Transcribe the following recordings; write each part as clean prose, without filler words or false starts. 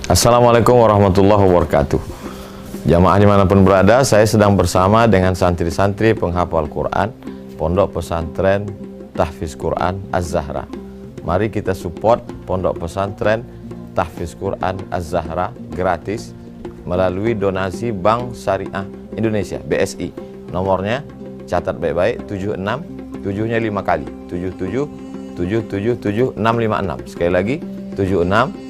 Assalamualaikum warahmatullahi wabarakatuh. Jamaah dimanapun berada, saya sedang bersama dengan santri-santri penghafal Quran Pondok Pesantren Tahfiz Quran Az-Zahra. Mari kita support Pondok Pesantren Tahfiz Quran Az-Zahra gratis melalui donasi Bank Syariah Indonesia (BSI). Nomornya catat baik-baik, 76, 7-nya 5 kali, 77 777 656. Sekali lagi, 76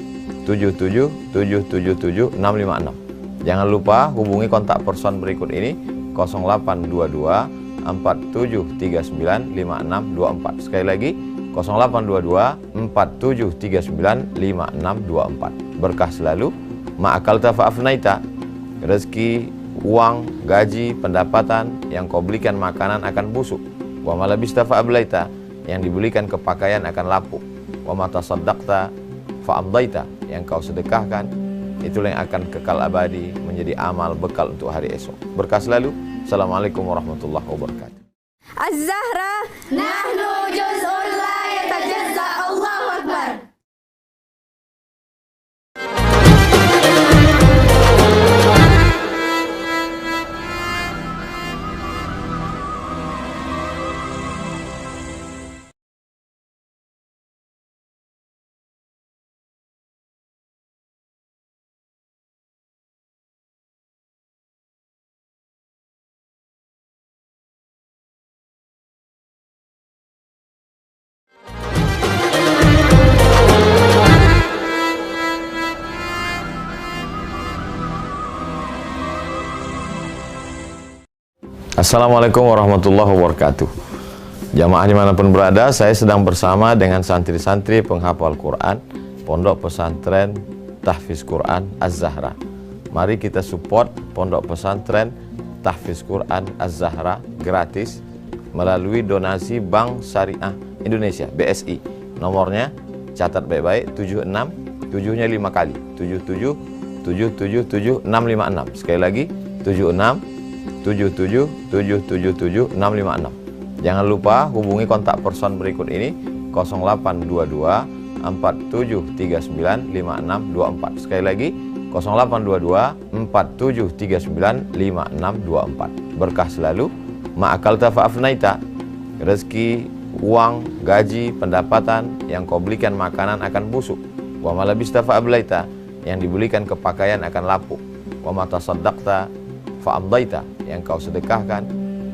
77 777 656. Jangan lupa hubungi kontak person berikut ini, 0822 4739 5624. Sekali lagi, 0822 4739 5624. Berkah selalu. Ma'akalta fa'afnaita. Rezeki, uang, gaji, pendapatan yang kau belikan makanan akan busuk. Wa malabista fa'ablaita. Yang dibelikan kepakaian akan lapuk. Wa mata saddaqta fa'amdaita. Yang kau sedekahkan, itulah yang akan kekal abadi menjadi amal bekal untuk hari esok. Berkah selalu. Assalamualaikum warahmatullahi wabarakatuh. Az-Zahra nahnu juz'un la yatajazza. Allahu Akbar. Assalamualaikum warahmatullahi wabarakatuh. Jamaah dimanapun berada, saya sedang bersama dengan santri-santri penghafal Quran Pondok Pesantren Tahfiz Quran Az-Zahra. Mari kita support Pondok Pesantren Tahfiz Quran Az-Zahra gratis melalui donasi Bank Syariah Indonesia (BSI). Nomornya catat baik-baik, 76, 7-nya 5 kali, 77 777 656. Sekali lagi, 76 77 777 656. Jangan lupa hubungi kontak person berikut ini, 0822 4739 5624. Sekali lagi, 0822 4739 5624. Berkah selalu. Ma'akalta fa'afnaita. Rezeki, uang, gaji, pendapatan yang kau belikan makanan akan busuk. Wa malabista fa'ablaita. Yang dibelikan kepakaian akan lapuk. Wa mata saddaqta fa'amdaita. Yang kau sedekahkan,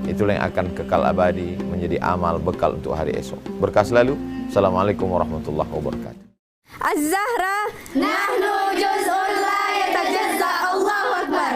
itulah yang akan kekal abadi menjadi amal bekal untuk hari esok. Berkah selalu. Assalamualaikum warahmatullahi wabarakatuh. Az-Zahra nahnu juz'un la yatajazza. Allahu Akbar.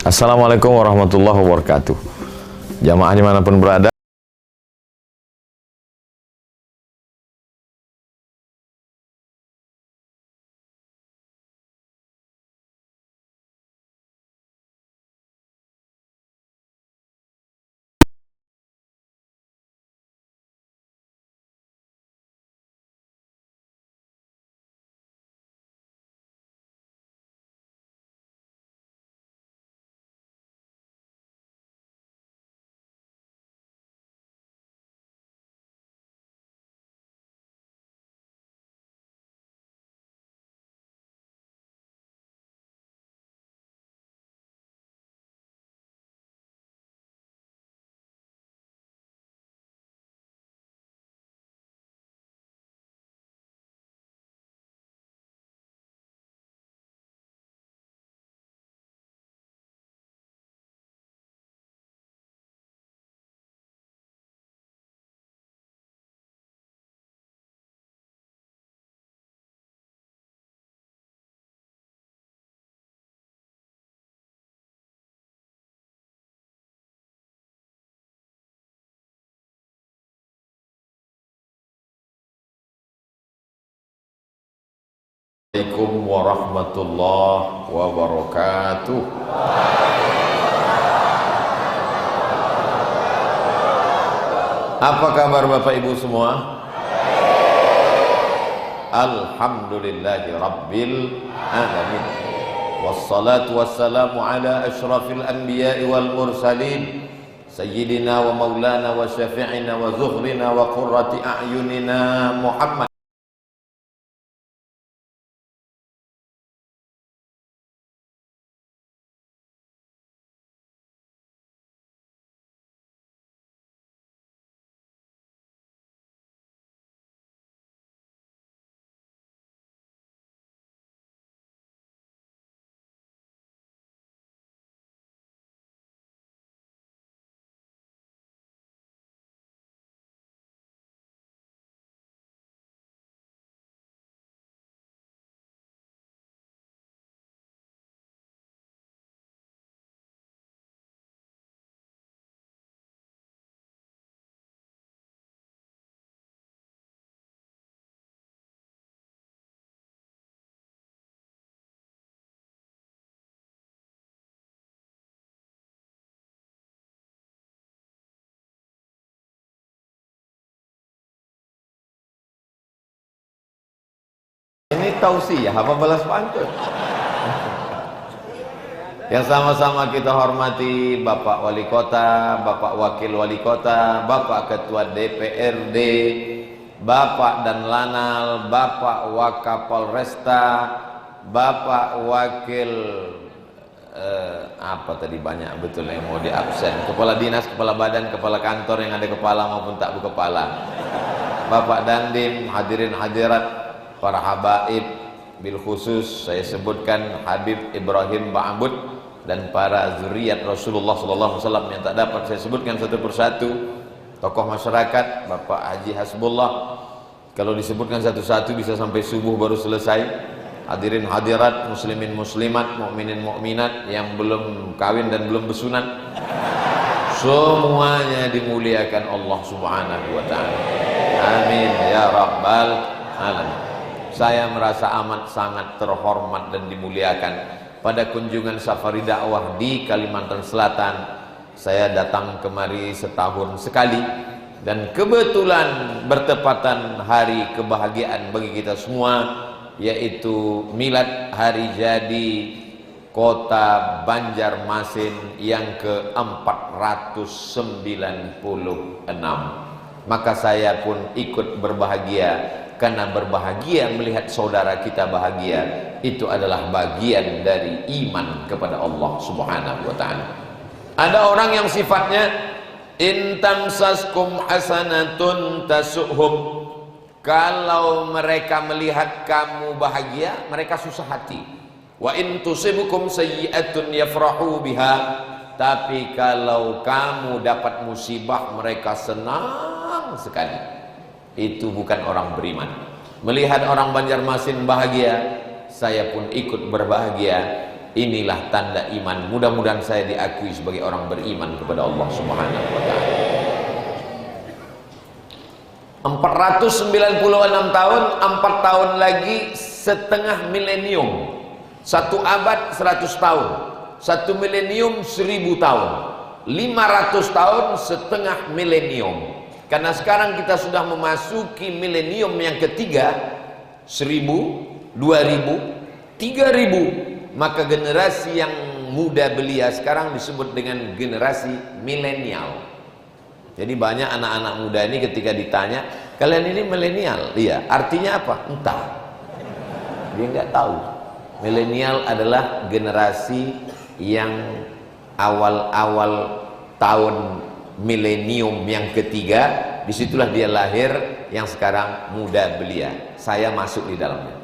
Assalamualaikum warahmatullahi wabarakatuh. Jamaah dimanapun berada, Assalamualaikum warahmatullahi wabarakatuh. Apa kabar Bapak Ibu semua? Alhamdulillahi Rabbil Alamin. Wassalatu wassalamu ala ashrafil anbiya'i wal mursalin Sayyidina wa maulana wa syafi'ina wa zuhrina wa qurrati a'yunina Muhammad. Ini tausiyah apa balas pantun? Yang sama-sama kita hormati Bapak Wali Kota, Bapak Wakil Wali Kota, Bapak Ketua DPRD, Bapak dan Lanal, Bapak Wakapolresta, Bapak Wakil apa tadi banyak betul yang mau diabsen, Kepala Dinas, Kepala Badan, Kepala Kantor yang ada kepala maupun tak berkepala, Bapak Dandim, hadirin hadirat, para habaib, bil khusus saya sebutkan Habib Ibrahim Ba'bud dan para zuriat Rasulullah SAW yang tak dapat saya sebutkan satu persatu, tokoh masyarakat, Bapak Haji Hasbullah, kalau disebutkan satu-satu bisa sampai subuh baru selesai. Hadirin hadirat, muslimin muslimat, mukminin mukminat yang belum kawin dan belum besunat, semuanya dimuliakan Allah Subhanahu wa taala. Amin ya rabbal alamin. Saya merasa amat sangat terhormat dan dimuliakan pada kunjungan safari dakwah di Kalimantan Selatan. Saya datang kemari setahun sekali dan kebetulan bertepatan hari kebahagiaan bagi kita semua, yaitu milad hari jadi kota Banjarmasin yang ke-496. Maka saya pun ikut berbahagia, karena berbahagia melihat saudara kita bahagia itu adalah bagian dari iman kepada Allah Subhanahu wa taala. Ada orang yang sifatnya in tamsaskum hasanatun tasuhum, kalau mereka melihat kamu bahagia mereka susah hati. Wa in tusibukum sayyi'atun yafrahu biha, tapi kalau kamu dapat musibah mereka senang sekali. Itu bukan orang beriman. Melihat orang Banjarmasin bahagia, saya pun ikut berbahagia. Inilah tanda iman. Mudah-mudahan saya diakui sebagai orang beriman kepada Allah Subhanahu wa taala. 496 tahun, 4 tahun lagi setengah milenium. 1 abad 100 tahun. 1 milenium 1000 tahun. 500 tahun setengah milenium. Karena sekarang kita sudah memasuki milenium yang ketiga, 1000, 2000, 3000. Maka generasi yang muda belia sekarang disebut dengan generasi milenial. Jadi banyak anak-anak muda ini ketika ditanya, kalian ini milenial? Iya, artinya apa? Entah. Dia nggak tahu. Milenial adalah generasi yang awal-awal tahun milenium yang ketiga, disitulah dia lahir, yang sekarang muda belia. Saya masuk di dalamnya.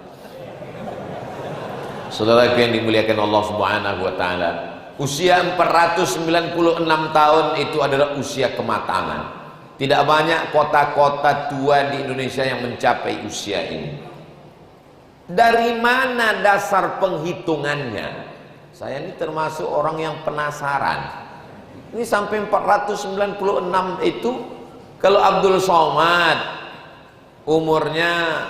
Saudara yang dimuliakan Allah Subhanahu wa taala, usia 496 tahun itu adalah usia kematangan. Tidak banyak kota-kota tua di Indonesia yang mencapai usia ini. Dari mana dasar penghitungannya? Saya ini termasuk orang yang penasaran. Ini sampai 496 itu, kalau Abdul Somad umurnya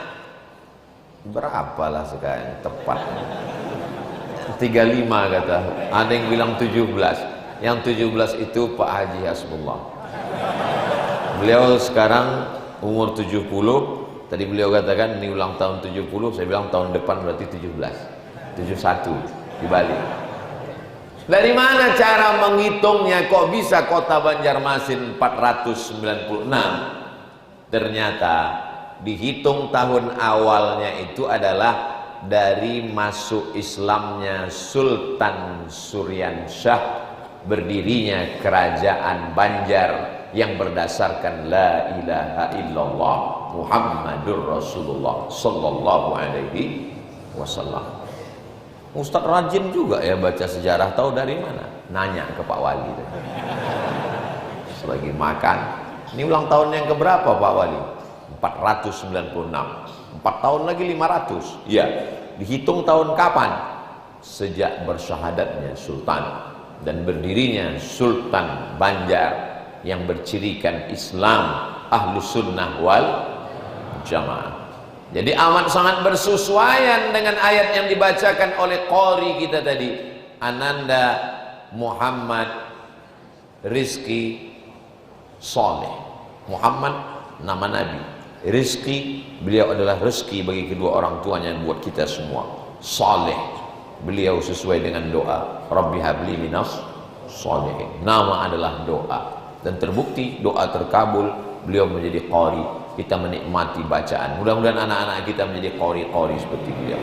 berapalah sekarang tepat? 35 kata. Ada yang bilang 17. Yang 17 itu Pak Haji Hasbullah. Beliau sekarang umur 70. Tadi beliau katakan ini ulang tahun 70, saya bilang tahun depan berarti 71 di Bali. Dari mana cara menghitungnya kok bisa kota Banjarmasin 496? Ternyata dihitung tahun awalnya itu adalah dari masuk Islamnya Sultan Suryansyah, berdirinya kerajaan Banjar yang berdasarkan la ilaha illallah Muhammadur Rasulullah sallallahu alaihi wasallam. Ustaz rajin juga ya baca sejarah, tahu dari mana? Nanya ke Pak Wali. Selagi makan. Ini ulang tahun yang keberapa Pak Wali? 496. 4 tahun lagi 500. Ya, dihitung tahun kapan? Sejak bersyahadatnya Sultan dan berdirinya Sultan Banjar yang bercirikan Islam Ahlus Sunnah wal Jamaah. Jadi amat sangat bersesuaian dengan ayat yang dibacakan oleh qari kita tadi, Ananda Muhammad Rizki Soleh. Muhammad nama Nabi, Rizki beliau adalah rezeki bagi kedua orang tuanya yang buat kita semua. Soleh beliau sesuai dengan doa Rabbi habli minas solehin. Nama adalah doa dan terbukti doa terkabul. Beliau menjadi qari, kita menikmati bacaan. Mudah-mudahan anak-anak kita menjadi qari-qari seperti beliau.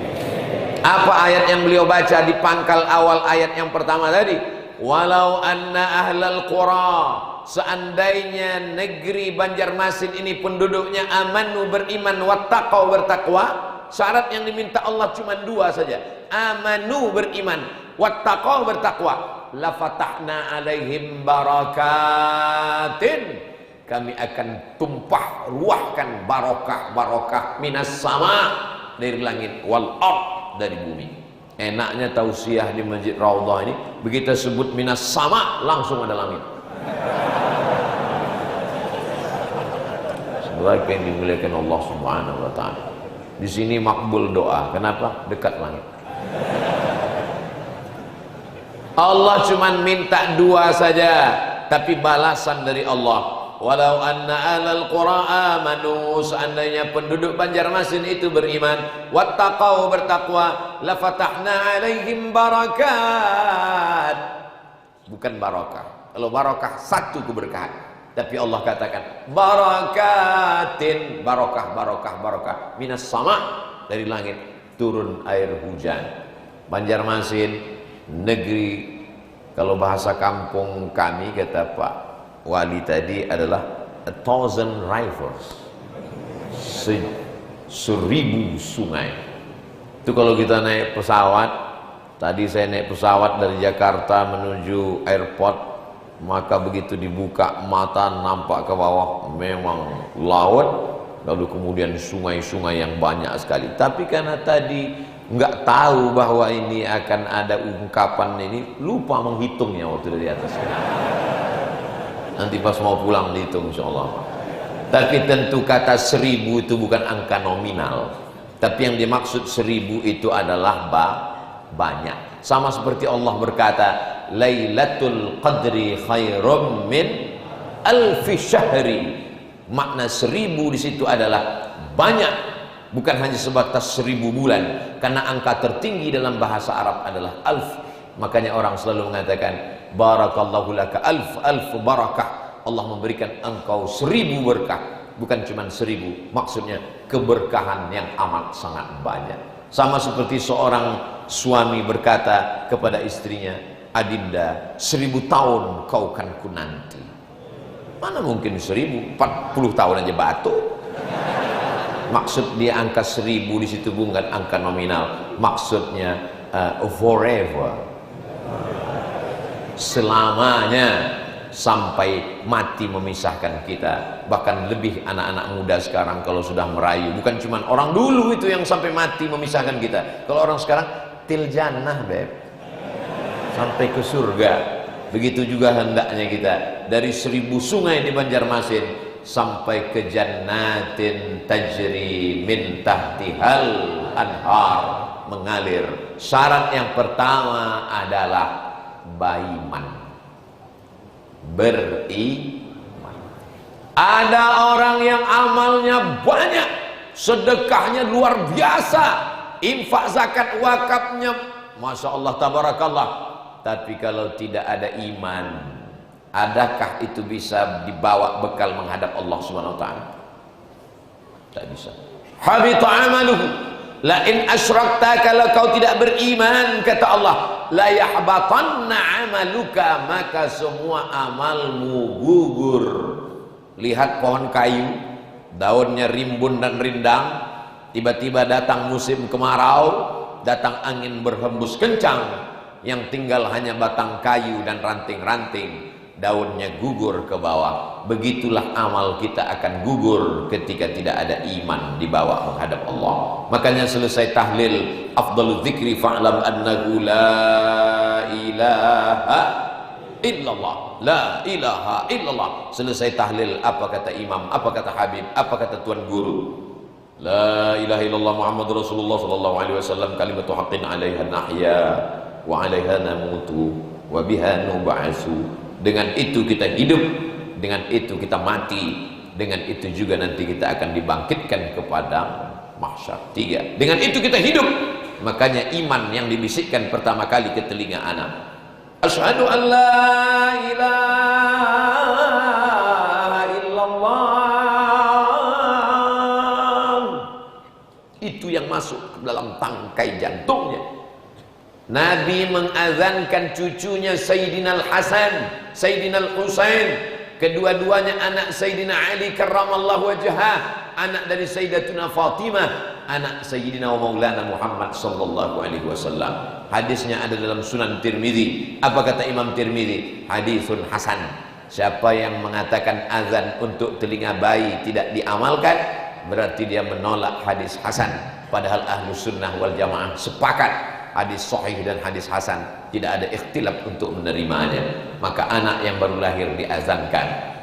Apa ayat yang beliau baca di pangkal awal ayat yang pertama tadi? Walau anna ahlal qura, seandainya negeri Banjarmasin ini penduduknya amanu beriman, wattaqau bertakwa. Syarat yang diminta Allah cuma 2 saja. Amanu beriman, wattaqau bertakwa. La fatahna alaihim barakatin, kami akan tumpah ruahkan barokah minas sama, dari langit, wal ard, dari bumi. Enaknya tausiah di Masjid Raudhah ini, begitu sebut minas sama langsung ada langit. Sebagai yang dimuliakan Allah Subhanahu wa taala. Di sini makbul doa. Kenapa? Dekat langit. Allah cuma minta 2 saja, tapi balasan dari Allah. Walau anna ahlal qura amanu, seandainya penduduk Banjarmasin itu beriman, wattaqau bertakwa, la fatahna alaihim barakat. Bukan barakah. Kalau barakah 1 keberkahan, tapi Allah katakan barakatin, barokah minas sama, dari langit turun air hujan. Banjarmasin negeri, kalau bahasa kampung kami kata Pak Wali tadi adalah 1,000 rivers, 1000 sungai. Itu kalau kita naik pesawat, tadi saya naik pesawat dari Jakarta menuju airport, maka begitu dibuka mata nampak ke bawah memang laut, lalu kemudian sungai-sungai yang banyak sekali. Tapi karena tadi nggak tahu bahwa ini akan ada ungkapan ini, lupa menghitungnya waktu dari atas. Nanti pas mau pulang dihitung insyaallah. Tapi tentu kata 1000 itu bukan angka nominal, tapi yang dimaksud 1000 itu adalah banyak. Sama seperti Allah berkata Lailatul Qadri khairum min alfi syahri. Makna 1000 di situ adalah banyak, bukan hanya sebatas 1000 bulan, karena angka tertinggi dalam bahasa Arab adalah alf. Makanya orang selalu mengatakan barakallahu laka alf barakah. Allah memberikan engkau 1000 berkah, bukan cuma 1000, maksudnya keberkahan yang amat sangat banyak. Sama seperti seorang suami berkata kepada istrinya, Adinda, 1000 tahun kau kan ku nanti. Mana mungkin 1000, 40 tahun aja batu. Maksud dia angka 1000 di situ bukan angka nominal, maksudnya forever, selamanya, sampai mati memisahkan kita. Bahkan lebih anak-anak muda sekarang kalau sudah merayu, bukan cuma orang dulu itu yang sampai mati memisahkan kita. Kalau orang sekarang til jannah beb, sampai ke surga. Begitu juga hendaknya kita, dari 1000 sungai di Banjarmasin sampai ke jannatin tajri min tahtihal anhar, mengalir. Syarat yang pertama adalah beriman. Ada orang yang amalnya banyak, sedekahnya luar biasa, infak zakat wakafnya Masya Allah tabarakallah, tapi kalau tidak ada iman, adakah itu bisa dibawa bekal menghadap Allah Subhanahu wa taala? Tak bisa. Habita amaluhu la in asyrakta, kalau kau tidak beriman kata Allah, la yahbatanna amaluka, maka semua amalmu gugur. Lihat pohon kayu, daunnya rimbun dan rindang, tiba-tiba datang musim kemarau, datang angin berhembus kencang, yang tinggal hanya batang kayu dan ranting-ranting, daunnya gugur ke bawah. Begitulah amal kita akan gugur ketika tidak ada iman dibawa menghadap Allah. Makanya selesai tahlil, afdalul dzikri fa'lam annahu la ilaha illallah, la ilaha illallah. Selesai tahlil, apa kata imam, apa kata habib, apa kata tuan guru? La ilaha illallah Muhammadur Rasulullah sallallahu alaihi wasallam, kalimatu haqqin 'alaiha nahya wa 'alaiha namutu wa biha nub'atsu. Dengan itu kita hidup, dengan itu kita mati, dengan itu juga nanti kita akan dibangkitkan kepada mahsyar. 3. Dengan itu kita hidup. Makanya iman yang dibisikkan pertama kali ke telinga anak, asyhadu an la ilaha illallah. Itu yang masuk ke dalam tangkai jantungnya. Nabi mengazankan cucunya Sayyidina Al-Hasan, Sayyidina Al-Husain, kedua-duanya anak Sayyidina Ali karramallahu wajhah, anak dari Sayyidatuna Fatimah, anak Sayyidina wa Maulana Muhammad sallallahu alaihi wasallam. Hadisnya ada dalam Sunan Tirmizi. Apa kata Imam Tirmizi? Hadisun hasan. Siapa yang mengatakan azan untuk telinga bayi tidak diamalkan, berarti dia menolak hadis hasan. Padahal Ahlus Sunnah wal Jamaah sepakat hadis sahih dan hadis hasan, tidak ada ikhtilaf untuk menerimanya. Maka anak yang baru lahir diazankan.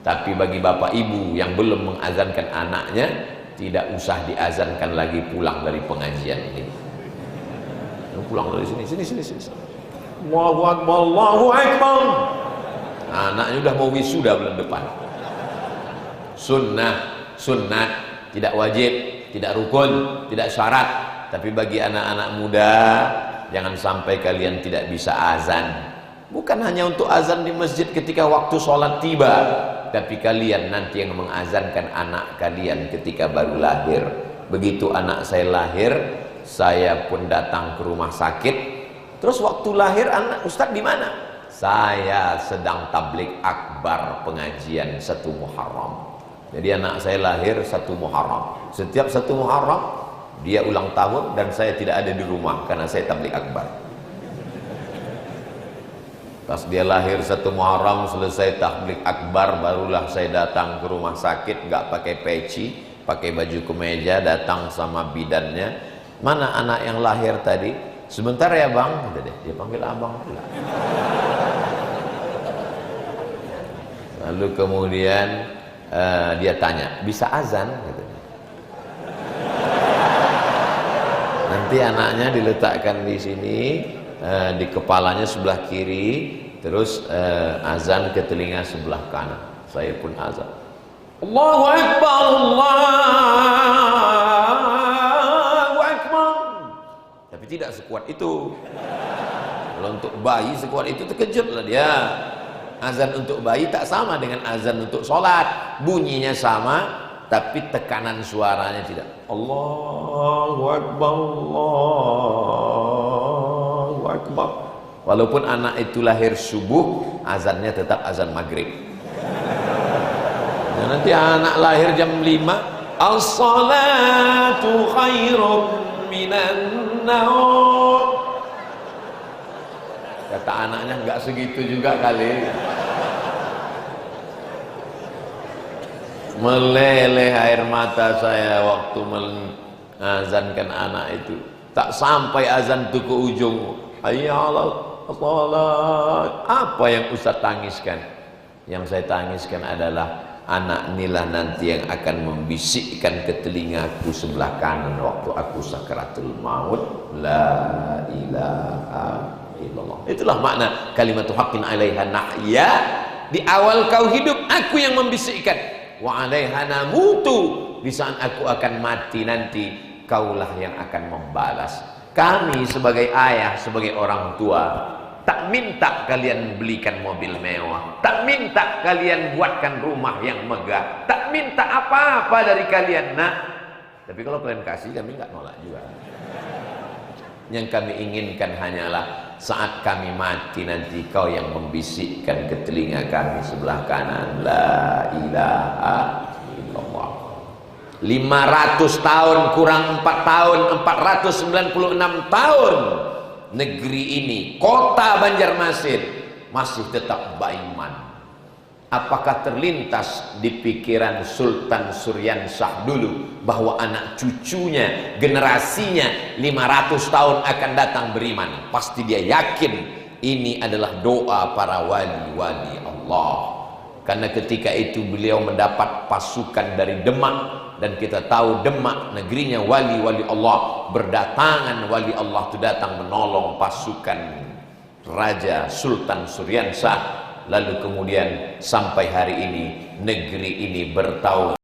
Tapi bagi bapak ibu yang belum mengazankan anaknya, tidak usah diazankan lagi pulang dari pengajian ini. Pulang dari sini. Allahu Akbar, Allahu Akbar. Anaknya udah mau wisuda bulan depan. Sunnah, tidak wajib, tidak rukun, tidak syarat. Tapi bagi anak-anak muda, jangan sampai kalian tidak bisa azan. Bukan hanya untuk azan di masjid ketika waktu sholat tiba, tapi kalian nanti yang mengazankan anak kalian ketika baru lahir. Begitu anak saya lahir, saya pun datang ke rumah sakit. Terus waktu lahir anak Ustadz di mana? Saya sedang tablik akbar pengajian 1 Muharram. Jadi anak saya lahir 1 Muharram. Setiap 1 Muharram dia ulang tahun dan saya tidak ada di rumah karena saya tabligh akbar. Pas dia lahir 1 Muharram, selesai tabligh akbar, barulah saya datang ke rumah sakit, nggak pakai peci, pakai baju kemeja, datang sama bidannya. Mana anak yang lahir tadi? Sebentar ya bang, udah deh, dia panggil abang pula. Lalu kemudian dia tanya, bisa azan? Gitu. Nanti anaknya diletakkan di sini, di kepalanya sebelah kiri, terus azan ke telinga sebelah kanan. Saya pun azan. Allahu Akbar, Allahu Akbar. Tapi tidak sekuat itu. Kalau untuk bayi sekuat itu terkejutlah dia. Azan untuk bayi tak sama dengan azan untuk sholat. Bunyinya sama, tapi tekanan suaranya tidak. Allahu Akbar, Allahu Akbar. Walaupun anak itu lahir subuh, azannya tetap azan maghrib. Nah, nanti anak lahir jam 5, as-salatu khairum minan naum. Kata anaknya enggak segitu juga kali. Meleleh air mata saya waktu mengazankan anak itu. Tak sampai azan itu ke ujung, hayya 'alal shalah. Apa yang Ustaz tangiskan? Yang saya tangiskan adalah anak inilah nanti yang akan membisikkan ke telingaku sebelah kanan waktu aku sakaratul maut, la ilaha illallah. Itulah makna kalimatu haqqin 'alaiha nahya. Di awal kau hidup, aku yang membisikkan. wa 'alaiha namutu, di saat aku akan mati nanti kaulah yang akan membalas. Kami sebagai ayah, sebagai orang tua, tak minta kalian belikan mobil mewah, tak minta kalian buatkan rumah yang megah, tak minta apa-apa dari kalian, nak. Tapi kalau kalian kasih, kami nggak nolak juga. Yang kami inginkan hanyalah saat kami mati nanti kau yang membisikkan ke telinga kami sebelah kanan, la ilaha illallah. 500 tahun kurang 4 tahun, 496 tahun negeri ini, kota Banjarmasin masih tetap beriman. Apakah terlintas di pikiran Sultan Suryansah dulu bahwa anak cucunya, generasinya 500 tahun akan datang beriman? Pasti dia yakin ini adalah doa para wali-wali Allah. Karena ketika itu beliau mendapat pasukan dari Demak, dan kita tahu Demak negerinya wali-wali Allah, berdatangan wali Allah itu datang menolong pasukan Raja Sultan Suryansah. Lalu kemudian sampai hari ini negeri ini bertahun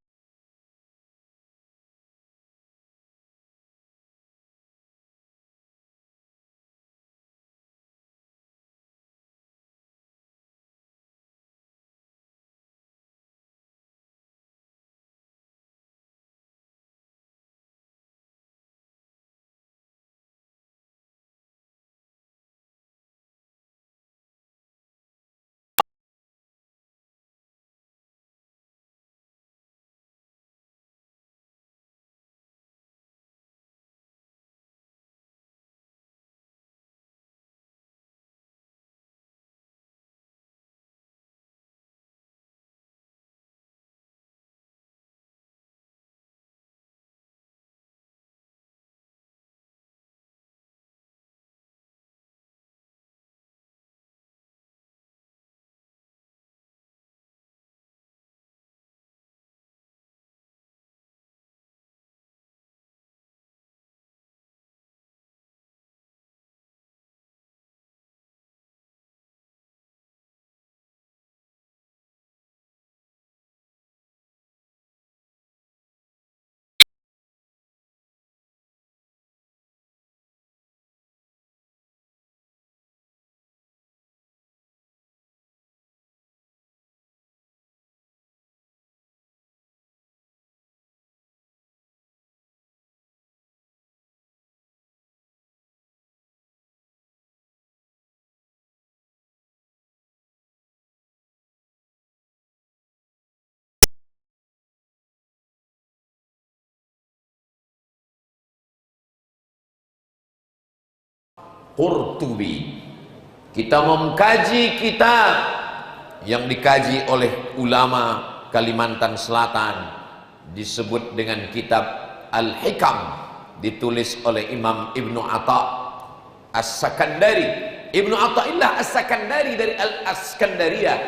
Qurtubi. Kita mengkaji kitab yang dikaji oleh ulama Kalimantan Selatan, disebut dengan kitab Al-Hikam, ditulis oleh Imam Ibnu Atta As-Sakandari. Ibnu Atta'illah As-Sakandari dari Al-Askandariyah.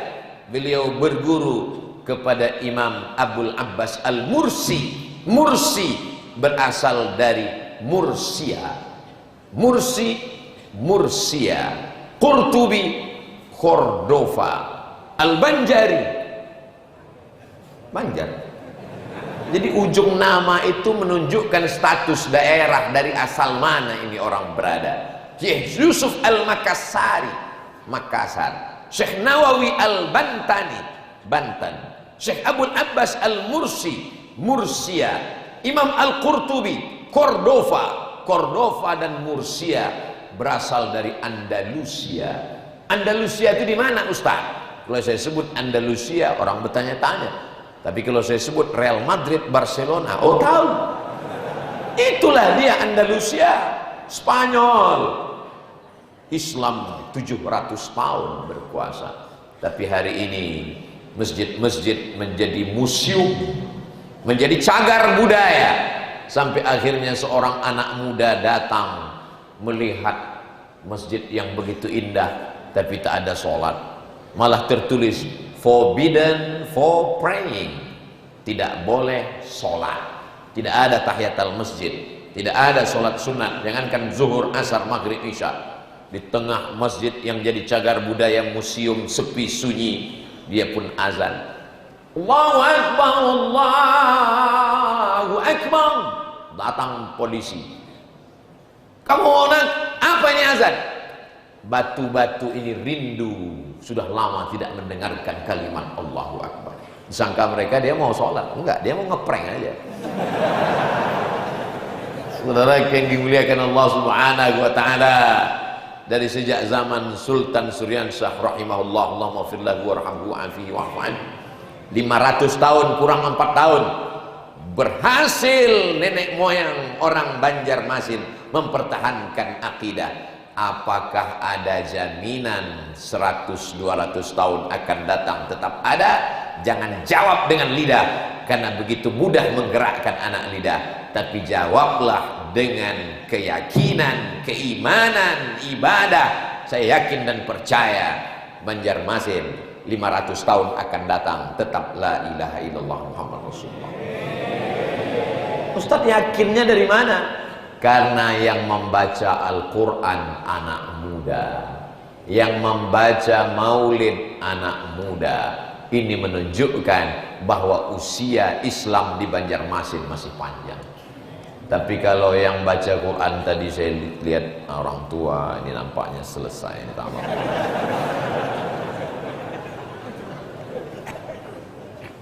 Beliau berguru kepada Imam Abul Abbas Al-Mursi. Mursi berasal dari Mursia. Mursi, Mursia. Qurtubi, Cordova. Al-Banjari, Banjar. Jadi ujung nama itu menunjukkan status daerah, dari asal mana ini orang berada. Syekh Yusuf Al-Makassari, Makassar. Syekh Nawawi Al-Bantani, Banten. Syekh Abul Abbas Al-Mursi, Mursia. Imam Al-Qurtubi, Cordova. Cordova dan Mursia berasal dari Andalusia. Andalusia itu di mana, Ustaz? Kalau saya sebut Andalusia, orang bertanya-tanya. Tapi kalau saya sebut Real Madrid, Barcelona, oh tahu. Itulah dia Andalusia. Spanyol. Islam 700 tahun berkuasa. Tapi hari ini masjid-masjid menjadi museum, menjadi cagar budaya. Sampai akhirnya seorang anak muda datang melihat masjid yang begitu indah, tapi tak ada sholat. Malah tertulis forbidden for praying, tidak boleh sholat. Tidak ada tahiyatul masjid, tidak ada sholat sunat, jangankan zuhur, asar, maghrib, isya. Di tengah masjid yang jadi cagar budaya, museum, sepi, sunyi, dia pun azan. Allahu Akbar, Allahu Akbar. Datang polisi. Kamu nak apa ini azan? Batu-batu ini rindu, sudah lama tidak mendengarkan kalimat Allahu Akbar. Disangka mereka dia mau sholat, enggak, dia mau ngeprank aja. Saudara yang dimuliakan Allah Subhanahu wa taala, dari sejak zaman Sultan Suryansyah rahimahullah, Allahumma fir lahu warhamhu wa'afihi wa'fu anhu, 500 tahun kurang 4 tahun berhasil nenek moyang orang Banjarmasin mempertahankan akidah. Apakah ada jaminan 100-200 tahun akan datang tetap ada? Jangan jawab dengan lidah, karena begitu mudah menggerakkan anak lidah. Tapi jawablah dengan keyakinan, keimanan, ibadah. Saya yakin dan percaya Banjarmasin 500 tahun akan datang tetap la ilaha illallah Muhammad Rasulullah. Ustaz yakinnya dari mana? Karena yang membaca Al-Quran anak muda, yang membaca maulid anak muda. Ini menunjukkan bahwa usia Islam di Banjarmasin masih panjang. Tapi kalau yang baca Quran tadi saya lihat orang tua, ini nampaknya selesai.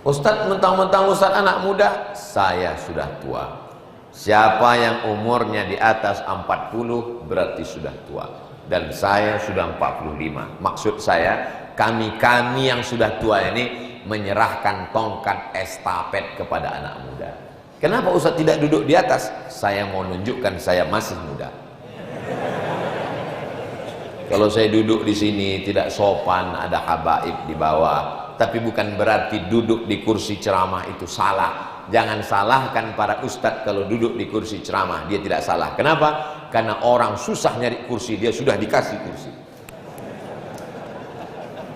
Ustadz mentang-mentang Ustadz anak muda, saya sudah tua. Siapa yang umurnya di atas 40 berarti sudah tua. Dan saya sudah 45. Maksud saya, kami yang sudah tua ini menyerahkan tongkat estafet kepada anak muda. Kenapa Ustadz tidak duduk di atas? Saya mau nunjukkan saya masih muda. Kalau saya duduk di sini tidak sopan, ada habaib di bawah. Tapi bukan berarti duduk di kursi ceramah itu salah. Jangan salahkan para ustadz kalau duduk di kursi ceramah, dia tidak salah. Kenapa? Karena orang susah nyari kursi, dia sudah dikasih kursi.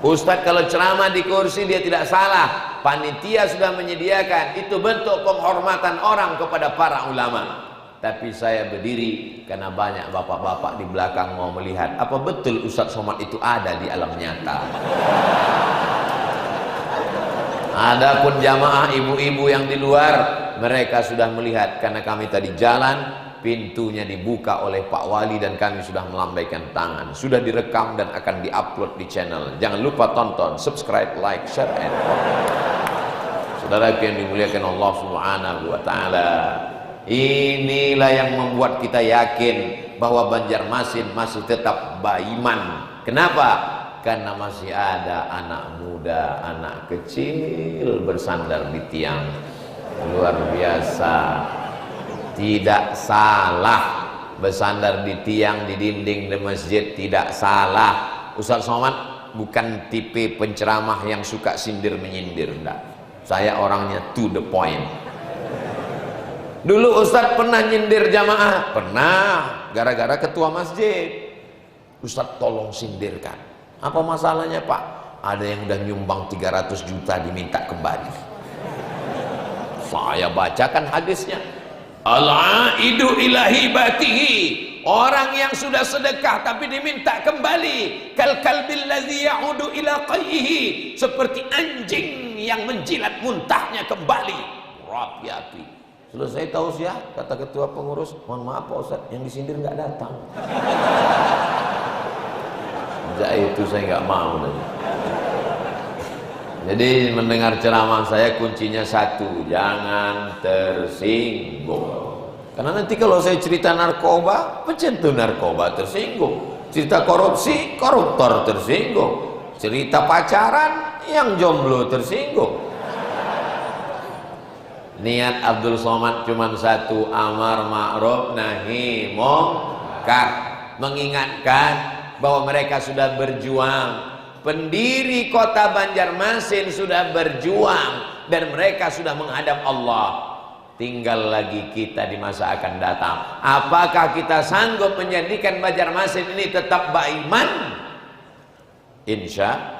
Ustadz kalau ceramah di kursi dia tidak salah, panitia sudah menyediakan. Itu bentuk penghormatan orang kepada para ulama. Tapi saya berdiri karena banyak bapak-bapak di belakang mau melihat apa betul Ustadz Somad itu ada di alam nyata. Adapun jamaah ibu-ibu yang di luar, mereka sudah melihat karena kami tadi jalan, pintunya dibuka oleh Pak Wali dan kami sudah melambaikan tangan. Sudah direkam dan akan diupload di channel. Jangan lupa tonton, subscribe, like, share, and comment. Saudara yang dimuliakan Allah Subhanahu wa taala, inilah yang membuat kita yakin bahwa Banjarmasin masih tetap beriman. Kenapa? Karena masih ada anak muda, anak kecil bersandar di tiang. Luar biasa. Tidak salah bersandar di tiang, di dinding, di masjid, tidak salah. Ustaz Somad bukan tipe penceramah yang suka sindir menyindir, enggak. Saya orangnya to the point. Dulu Ustaz pernah nyindir jamaah, pernah, gara-gara ketua masjid. Ustaz tolong sindirkan. Apa masalahnya Pak? Ada yang udah nyumbang 300 juta diminta kembali. Saya bacakan hadisnya. Al-aidu ila hibatihi. Orang yang sudah sedekah tapi diminta kembali. Kal kalbil ladzi ya'udu ila qayyihi. Seperti anjing yang menjilat muntahnya kembali. Rapi-api. Selesai tausiah, kata ketua pengurus, mohon maaf Pak Ustaz, yang disindir nggak datang. Itu saya nggak mau. Jadi mendengar ceramah saya kuncinya satu, jangan tersinggung. Karena nanti kalau saya cerita narkoba, pecandu narkoba tersinggung. Cerita korupsi, koruptor tersinggung. Cerita pacaran, yang jomblo tersinggung. Niat Abdul Somad cuma satu, amar ma'ruf nahi munkar, mengingatkan bahwa mereka sudah berjuang. Pendiri kota Banjarmasin sudah berjuang dan mereka sudah menghadap Allah. Tinggal lagi kita di masa akan datang. Apakah kita sanggup menjadikan Banjarmasin ini tetap beriman? Insya.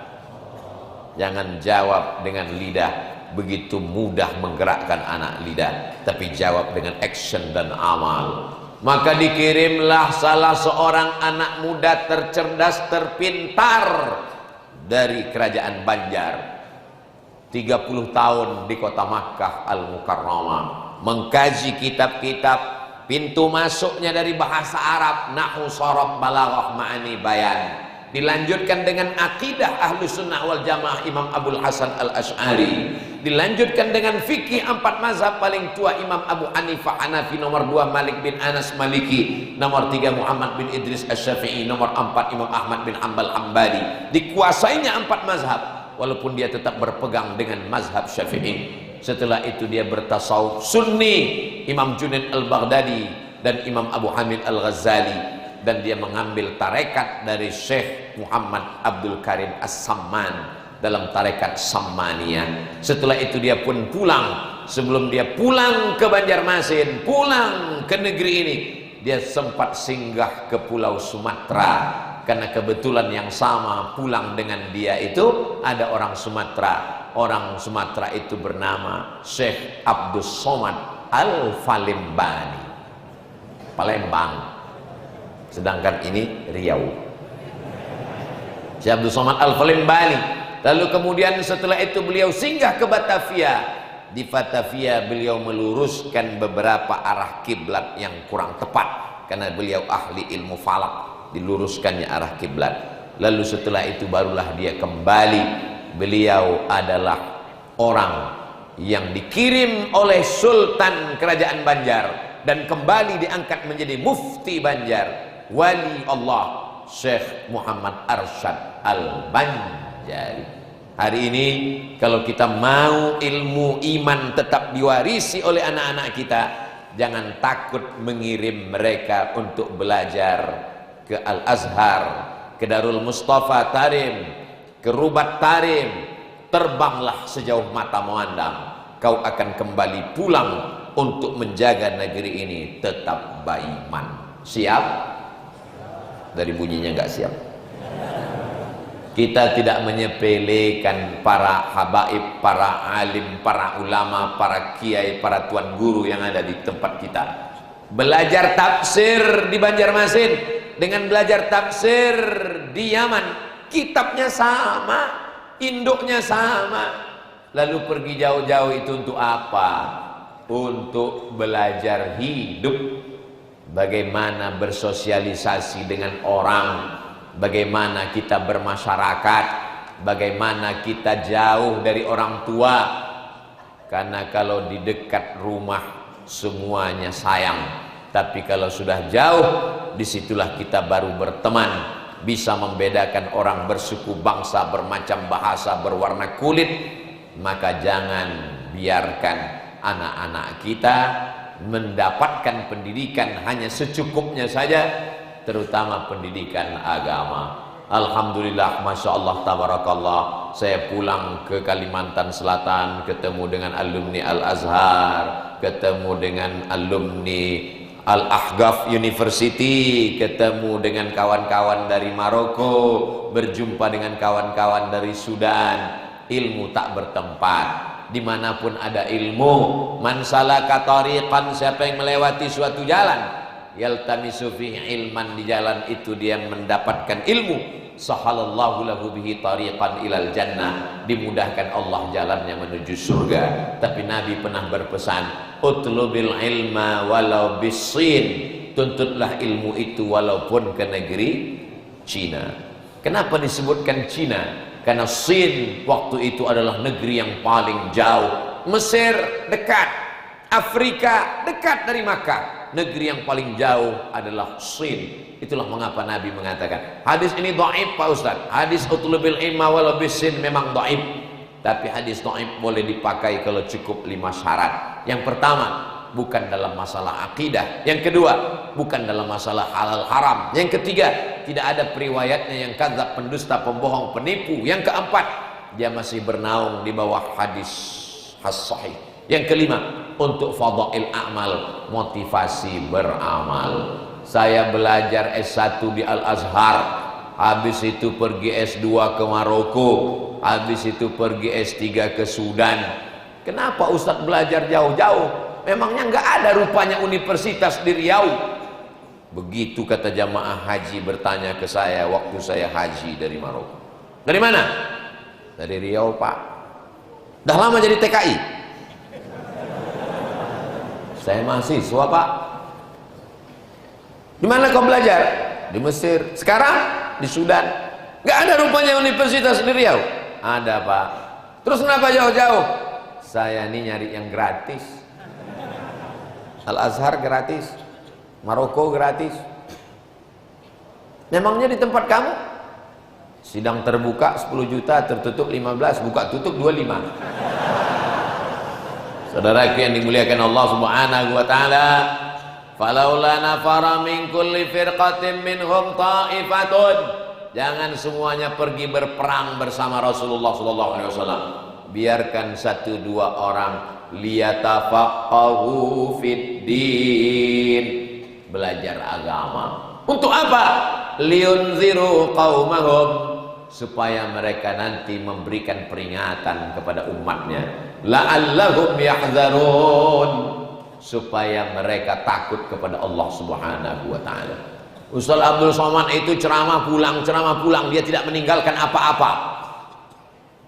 Jangan jawab dengan lidah, begitu mudah menggerakkan anak lidah, tapi jawab dengan action dan amal. Maka dikirimlah salah seorang anak muda tercerdas, terpintar dari kerajaan Banjar. 30 tahun di kota Makkah Al-Mukarramah, mengkaji kitab-kitab, pintu masuknya dari bahasa Arab, nahwu, sharaf, balaghah, ma'ani, bayan. Dilanjutkan dengan akidah Ahlus Sunnah wal Jamaah Imam Abul Hasan Al-Asy'ari. Dilanjutkan dengan fikih 4 mazhab paling tua, Imam Abu Hanifah Hanafi, nomor 2 Malik bin Anas Maliki, nomor 3 Muhammad bin Idris Asy-Syafi'i, nomor 4 Imam Ahmad bin Hanbal Hambali. Dikuasainya 4 mazhab, walaupun dia tetap berpegang dengan mazhab Syafi'i. Setelah itu dia bertasawuf Sunni, Imam Junaid Al-Baghdadi dan Imam Abu Hamid Al-Ghazali, dan dia mengambil tarekat dari Syekh Muhammad Abdul Karim As-Samman dalam tarekat Sammaniyah. Setelah itu dia pun pulang. Sebelum dia pulang ke Banjarmasin, pulang ke negeri ini, dia sempat singgah ke Pulau Sumatera, karena kebetulan yang sama pulang dengan dia itu ada orang Sumatera. Orang Sumatera itu bernama Syekh Abdus Somad Al-Falimbani, Palembang. Sedangkan ini Riau, Syekh Abdul Somad Al-Falimbani. Lalu kemudian setelah itu beliau singgah ke Batavia. Di Batavia beliau meluruskan beberapa arah kiblat yang kurang tepat, karena beliau ahli ilmu falak, diluruskannya arah kiblat. Lalu setelah itu barulah dia kembali. Beliau adalah orang yang dikirim oleh Sultan Kerajaan Banjar dan kembali diangkat menjadi mufti Banjar, wali Allah Syekh Muhammad Arsyad Al-Banjari. Hari ini kalau kita mau ilmu iman tetap diwarisi oleh anak-anak kita, jangan takut mengirim mereka untuk belajar ke Al-Azhar, ke Darul Mustafa Tarim, ke Rubat Tarim. Terbanglah sejauh mata memandang, kau akan kembali pulang untuk menjaga negeri ini tetap beriman. Siap? Dari bunyinya nggak siap. Kita tidak menyepelekan para habaib, para alim, para ulama, para kiai, para tuan guru yang ada di tempat kita. Belajar tafsir di Banjarmasin dengan belajar tafsir di Yaman, kitabnya sama, induknya sama. Lalu pergi jauh-jauh itu untuk apa? Untuk belajar hidup, bagaimana bersosialisasi dengan orang, bagaimana kita bermasyarakat, bagaimana kita jauh dari orang tua. Karena kalau di dekat rumah semuanya sayang, tapi kalau sudah jauh, disitulah kita baru berteman, bisa membedakan orang bersuku bangsa, bermacam bahasa, berwarna kulit. Maka jangan biarkan anak-anak kita mendapatkan pendidikan hanya secukupnya saja, terutama pendidikan agama. Alhamdulillah, Masya Allah, Tabarakallah, saya pulang ke Kalimantan Selatan, ketemu dengan alumni Al-Azhar, ketemu dengan alumni Al-Ahqaf University, ketemu dengan kawan-kawan dari Maroko, berjumpa dengan kawan-kawan dari Sudan. Ilmu tak bertempat, dimanapun ada ilmu. Man salaka tariqan, siapa yang melewati suatu jalan, yaltamisu fihi ilman, di jalan itu dia mendapatkan ilmu, sahalallahu lahu bihi tariqan ilal jannah, dimudahkan Allah jalannya menuju surga. Tapi Nabi pernah berpesan, utlubil ilma walau bisin, tuntutlah ilmu itu walaupun ke negeri Cina. Kenapa disebutkan Cina? Karena Sin waktu itu adalah negeri yang paling jauh. Mesir dekat, Afrika dekat dari Makkah. Negeri yang paling jauh adalah Sin. Itulah mengapa Nabi mengatakan, hadis ini dhaif Pak Ustaz. Hadis utlubil ilma walau bisin memang dhaif. Tapi hadis dhaif boleh dipakai kalau cukup 5 syarat. Yang pertama, bukan dalam masalah akidah. Yang kedua, bukan dalam masalah halal haram. Yang ketiga, tidak ada periwayatnya yang kadzab, pendusta, pembohong, penipu. Yang keempat, dia masih bernaung di bawah hadis as-sahih. Yang kelima, untuk fadhail amal, motivasi beramal. Saya belajar S1 di Al-Azhar, habis itu pergi S2 ke Maroko, habis itu pergi S3 ke Sudan. Kenapa Ustadz belajar jauh-jauh? Memangnya nggak ada rupanya universitas di Riau? Begitu kata jamaah haji bertanya ke saya waktu saya haji dari Maroko. Dari mana? Dari Riau Pak. Dah lama jadi TKI? Saya mahasiswa, Pak. Di mana kau belajar? Di Mesir. Sekarang di Sudan. Gak ada rupanya universitas di Riau. Ada, Pak. Terus kenapa jauh-jauh? Saya ini nyari yang gratis. Al-Azhar gratis, Maroko gratis. Memangnya di tempat kamu sidang terbuka 10 juta, tertutup 15, buka tutup 25. Saudaraku yang dimuliakan Allah Subhanahu wa taala, falaula nafara min kulli firqatin minhum ta'ifatun. Jangan semuanya pergi berperang bersama Rasulullah sallallahu alaihi wasallam. Biarkan 1-2 orang liyatafaqahu fid din, belajar agama. Untuk apa? Liunziru qaumahum, supaya mereka nanti memberikan peringatan kepada umatnya. La'allahum yahzarun, supaya mereka takut kepada Allah Subhanahu wa taala. Ustaz Abdul Somad itu ceramah pulang, dia tidak meninggalkan apa-apa.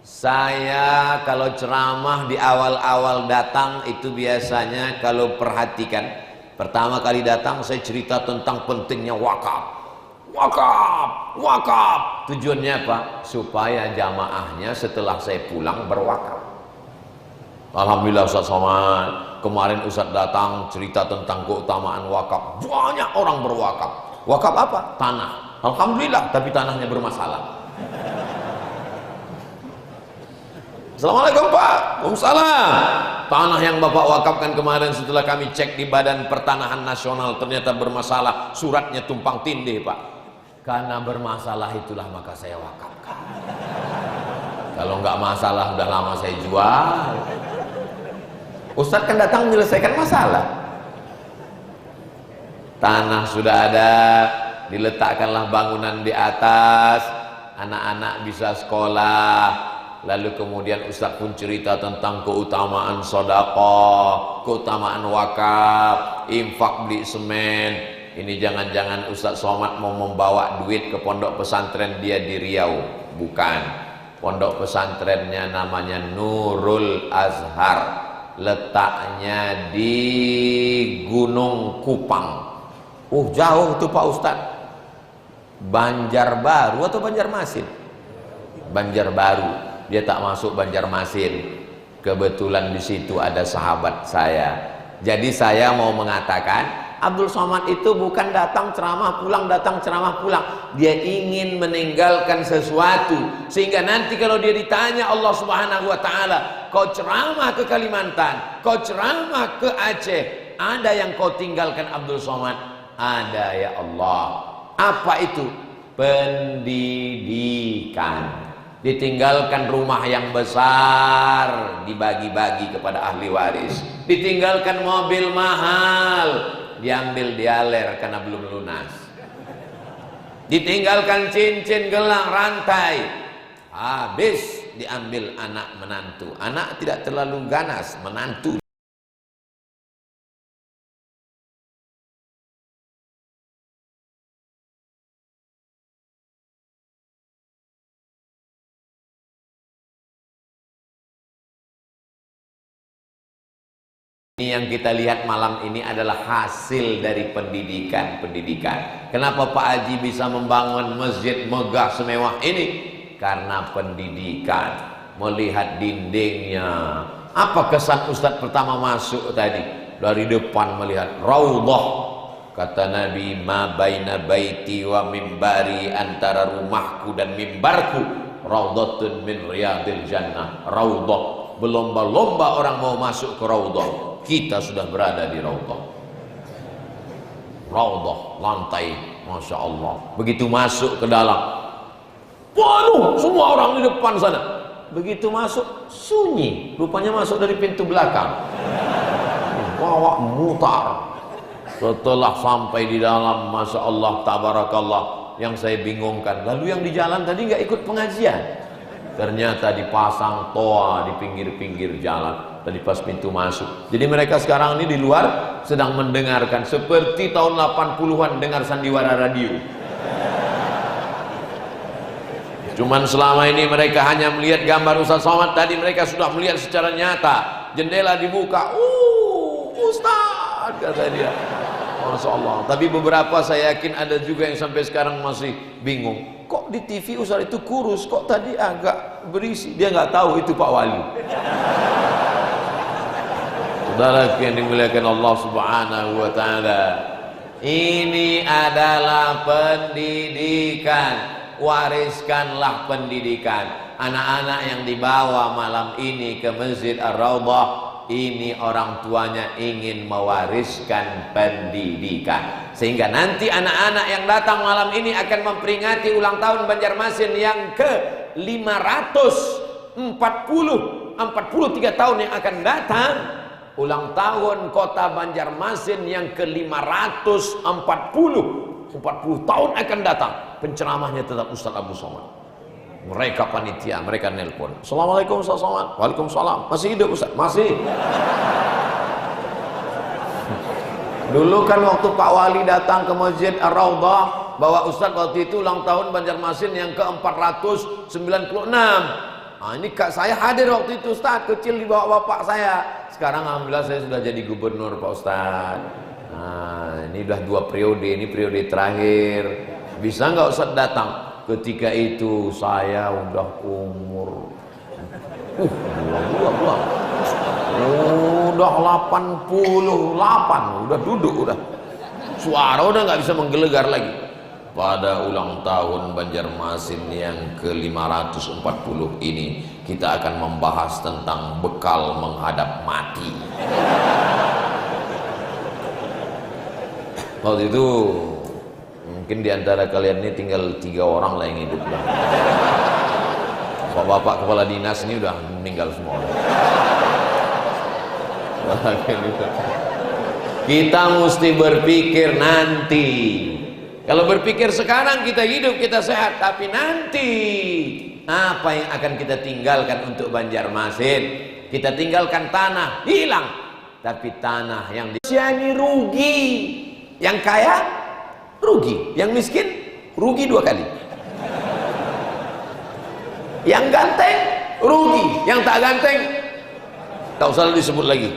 Saya kalau ceramah di awal-awal datang itu biasanya kalau perhatikan, pertama kali datang saya cerita tentang pentingnya wakaf. Wakaf. Tujuannya apa? Supaya jamaahnya setelah saya pulang berwakaf. Alhamdulillah Ustaz Somad, kemarin Ustaz datang cerita tentang keutamaan wakaf. Banyak orang berwakaf. Wakaf apa? Tanah. Alhamdulillah, tapi tanahnya bermasalah. Assalamualaikum Pak. Waalaikumsalam. Tanah yang Bapak wakafkan kemarin setelah kami cek di Badan Pertanahan Nasional ternyata bermasalah, suratnya tumpang tindih Pak. Karena bermasalah itulah maka saya wakafkan. Kalau nggak masalah udah lama saya jual. Ustadz kan datang menyelesaikan masalah. Tanah sudah ada, diletakkanlah bangunan di atas, anak-anak bisa sekolah. Lalu kemudian Ustadz pun cerita tentang keutamaan sedekah, keutamaan wakaf, infak beli semen. Ini jangan-jangan Ustadz Somad mau membawa duit ke pondok pesantren dia di Riau. Bukan. Pondok pesantrennya namanya Nurul Azhar. Letaknya di Gunung Kupang. Jauh tuh Pak Ustadz. Banjarbaru atau Banjarmasin? Banjarbaru. Dia tak masuk Banjarmasin. Kebetulan di situ ada sahabat saya. Jadi saya mau mengatakan, Abdul Somad itu bukan datang ceramah pulang, datang ceramah pulang. Dia ingin meninggalkan sesuatu sehingga nanti kalau dia ditanya Allah Subhanahu wa taala, kau ceramah ke Kalimantan, kau ceramah ke Aceh, ada yang kau tinggalkan Abdul Somad? Ada ya Allah. Apa itu? Pendidikan. Ditinggalkan rumah yang besar, dibagi-bagi kepada ahli waris. Ditinggalkan mobil mahal, diambil dialer karena belum lunas. Ditinggalkan cincin, gelang, rantai, habis diambil anak menantu. Anak tidak terlalu ganas, menantu. Ini yang kita lihat malam ini adalah hasil dari pendidikan. Kenapa Pak Haji bisa membangun masjid megah semewah ini? Karena pendidikan. Melihat dindingnya. Apa kesan Ustadz pertama masuk tadi? Dari depan melihat raudhah. Kata Nabi, ma baina baiti wa mimbari, antara rumahku dan mimbarku raudhatun min riyadil jannah. Raudhah. Berlomba-lomba orang mau masuk ke raudhah. Kita sudah berada di raudhah. Raudhah, lantai, Masya Allah. Begitu masuk ke dalam, penuh semua orang di depan sana. Begitu masuk, sunyi. Rupanya masuk dari pintu belakang. Bawa mutar. Setelah sampai di dalam, Masya Allah, tabarakallah. Yang saya bingungkan, lalu yang di jalan tadi nggak ikut pengajian. Ternyata dipasang toa di pinggir-pinggir jalan. Tadi pas pintu masuk. Jadi mereka sekarang ini di luar sedang mendengarkan seperti tahun 80-an dengar sandiwara radio. Cuman selama ini mereka hanya melihat gambar Ustaz Somad. Tadi mereka sudah melihat secara nyata. Jendela dibuka. Ustaz, kata dia. Masya Allah. Tapi beberapa saya yakin ada juga yang sampai sekarang masih bingung. Kok di TV Ustaz itu kurus? Kok tadi agak berisi? Dia nggak tahu itu Pak Wali. Saudara yang dimuliakan Allah Subhanahu wa taala. Ini adalah pendidikan. Wariskanlah pendidikan. Anak-anak yang dibawa malam ini ke Masjid Ar-Raudhah, ini orang tuanya ingin mewariskan pendidikan, sehingga nanti anak-anak yang datang malam ini akan memperingati ulang tahun Banjarmasin yang ke 543 tahun yang akan datang. Ulang tahun kota Banjarmasin yang ke 540 tahun akan datang. Penceramahnya tetap Ustaz Abu Somad. Mereka panitia, mereka nelpon. Assalamualaikum Ustaz Somad. Waalaikumsalam. Masih hidup Ustaz? Masih. Dulu kan waktu Pak Wali datang ke Masjid Ar-Raudhah, bawa Ustaz waktu itu ulang tahun Banjarmasin yang ke 496. Nah, ini kak saya hadir waktu itu Ustaz, kecil di bawah bapak saya. Sekarang alhamdulillah saya sudah jadi gubernur Pak Ustaz. Nah, ini udah 2 periode, ini periode terakhir. Bisa nggak Ustaz datang? Ketika itu saya udah umur udah 88, udah duduk, udah suara udah nggak bisa menggelegar lagi. Pada ulang tahun Banjarmasin yang ke 540 ini kita akan membahas tentang bekal menghadap mati. Waktu itu mungkin diantara kalian ini tinggal 3 orang lah yang hidup lah. Bapak kepala dinas ini udah meninggal semua. Kita mesti berpikir nanti. Kalau berpikir sekarang kita hidup, kita sehat, tapi nanti apa yang akan kita tinggalkan untuk Banjarmasin? Kita tinggalkan tanah, hilang. Tapi tanah yang ini rugi. Yang kaya rugi, yang miskin rugi 2 kali. Yang ganteng rugi, yang tak ganteng tak usah disebut lagi.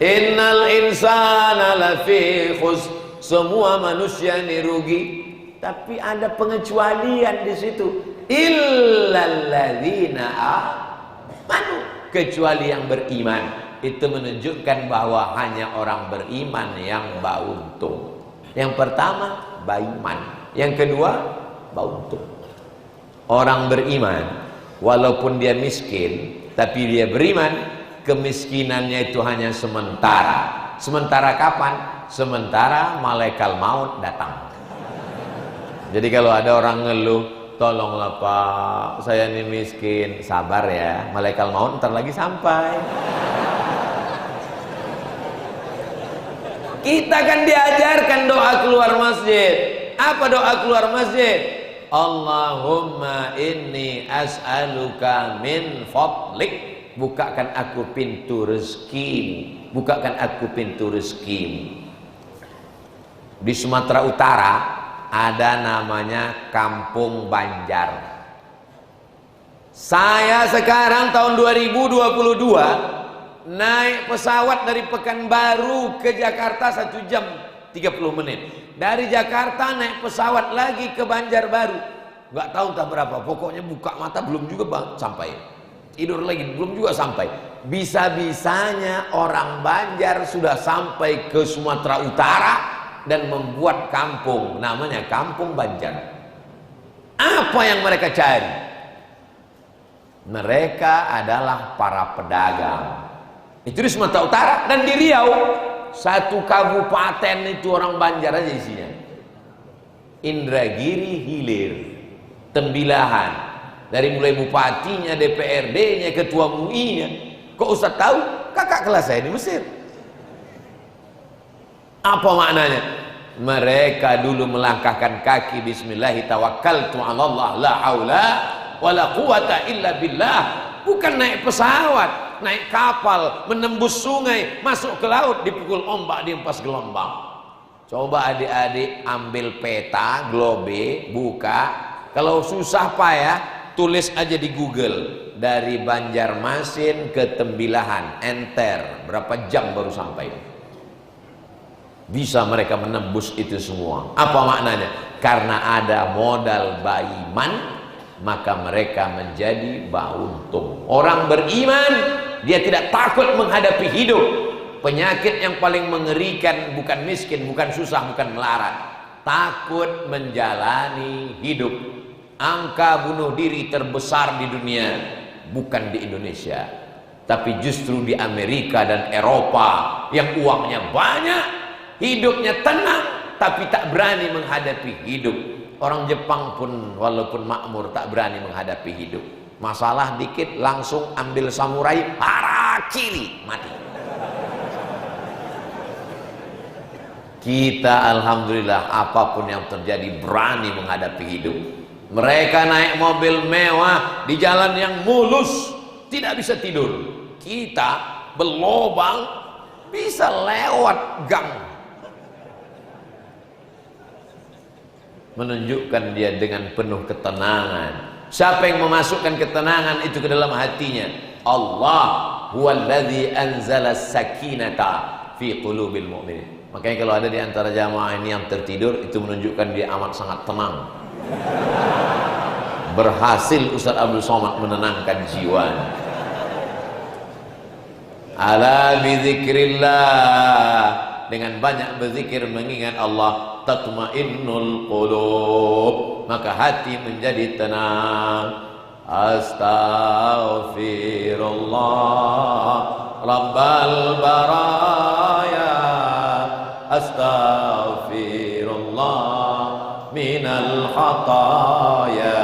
Innal insana lafi khusr. Semua manusia ini rugi, tapi ada pengecualian di situ. Illalladzina amanu, kecuali yang beriman. Itu menunjukkan bahwa hanya orang beriman yang beruntung. Yang pertama beriman, yang kedua beruntung. Orang beriman walaupun dia miskin, tapi dia beriman, kemiskinannya itu hanya sementara. Sementara kapan? Sementara malaikat maut datang. Jadi kalau ada orang ngeluh, tolonglah Pak, saya ini miskin, sabar ya, malaikat maut ntar lagi sampai. Kita kan diajarkan doa keluar masjid. Apa doa keluar masjid? Allahumma inni as'aluka min fadlik. Bukakan aku pintu rezekimu. Bukakan aku pintu rezekimu. Di Sumatera Utara ada namanya Kampung Banjar. Saya sekarang tahun 2022 naik pesawat dari Pekanbaru ke Jakarta 1 jam 30 menit. Dari Jakarta naik pesawat lagi ke Banjarbaru. Nggak tahu entah berapa. Pokoknya buka mata belum juga sampai. Tidur lagi belum juga sampai. Bisa-bisanya orang Banjar sudah sampai ke Sumatera Utara dan membuat kampung namanya Kampung Banjar. Apa yang mereka cari? Mereka adalah para pedagang. Itu di Sumatera Utara. Dan di Riau, 1 kabupaten itu orang Banjar aja isinya. Indragiri Hilir, Tembilahan, dari mulai bupatinya, DPRD-nya, ketua MUI-nya. Kok Ustaz tahu? Kakak kelas saya di Mesir. Apa maknanya? Mereka dulu melangkahkan kaki bismillahi tawakkaltu 'alallah la haula wala quwata illa billah. Bukan naik pesawat, naik kapal, menembus sungai, masuk ke laut, dipukul ombak, dihempas gelombang. Coba adik-adik ambil peta, globe, buka. Kalau susah payah, tulis aja di Google. Dari Banjarmasin ke Tembilahan, enter. Berapa jam baru sampai? Bisa mereka menembus itu semua. Apa maknanya? Karena ada modal baiman, maka mereka menjadi bauntung. Orang beriman, dia tidak takut menghadapi hidup. Penyakit yang paling mengerikan bukan miskin, bukan susah, bukan melarat. Takut menjalani hidup. Angka bunuh diri terbesar di dunia bukan di Indonesia, tapi justru di Amerika dan Eropa yang uangnya banyak, hidupnya tenang, tapi tak berani menghadapi hidup. Orang Jepang pun walaupun makmur tak berani menghadapi hidup. Masalah dikit langsung ambil samurai, harakiri, mati. Kita alhamdulillah apapun yang terjadi berani menghadapi hidup. Mereka naik mobil mewah di jalan yang mulus, tidak bisa tidur. Kita berlobang bisa lewat gang. Menunjukkan dia dengan penuh ketenangan. Siapa yang memasukkan ketenangan itu ke dalam hatinya? Allah huwallazi anzala sakinata fi qulubil mu'minin. Makanya kalau ada di antara jamaah ini yang tertidur, itu menunjukkan dia amat sangat tenang. Berhasil Ustaz Abdul Somad menenangkan jiwa. Ala bizikrillah, dengan banyak berzikir mengingat Allah, tatmainnul qulub, maka hati menjadi tenang. Astaghfirullah Rabbal baraya, astaghfirullah minal khataya,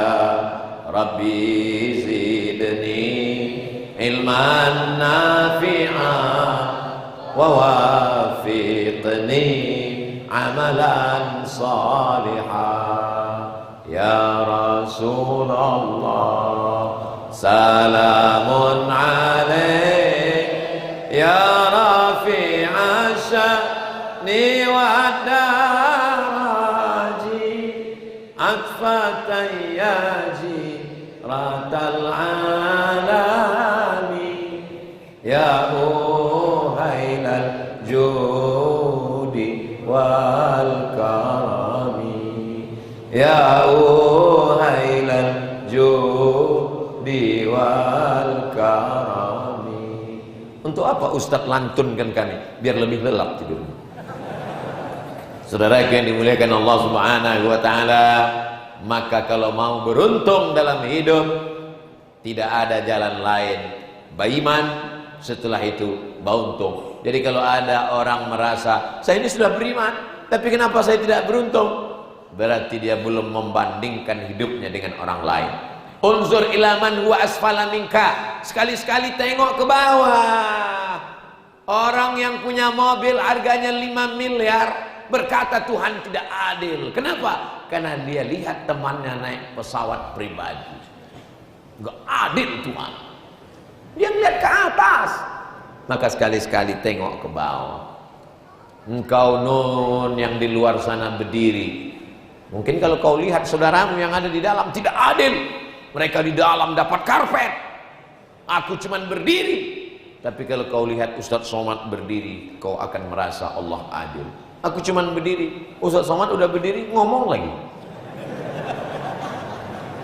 Rabbi zidni ilman nafi'an wa wafiqni amalan salihan. Ya Rasulullah salamun alaik, ya rafi'a sya'ni wa daraji, atfatayyaji ratal alami, ya uhailal judi wal karami, ya uhailal judi wal karami. Untuk apa Ustadz lantunkan kami? Biar lebih lelap tidur. Saudara yang dimuliakan Allah Subhanahu wa taala, maka kalau mau beruntung dalam hidup, tidak ada jalan lain baiman, setelah itu bauntung. Jadi kalau ada orang merasa saya ini sudah beriman, tapi kenapa saya tidak beruntung? Berarti dia belum membandingkan hidupnya dengan orang lain. Unzur ila man huwa asfala minka, sekali-sekali tengok ke bawah. Orang yang punya mobil harganya 5 miliar berkata Tuhan tidak adil. Kenapa? Karena dia lihat temannya naik pesawat pribadi. Enggak adil Tuhan. Dia lihat ke atas. Maka sekali-sekali tengok ke bawah. Engkau nun yang di luar sana berdiri, mungkin kalau kau lihat saudaramu yang ada di dalam tidak adil. Mereka di dalam dapat karpet, aku cuman berdiri. Tapi kalau kau lihat Ustadz Somad berdiri, kau akan merasa Allah adil. Aku cuman berdiri, Ustadz Somad udah berdiri ngomong lagi.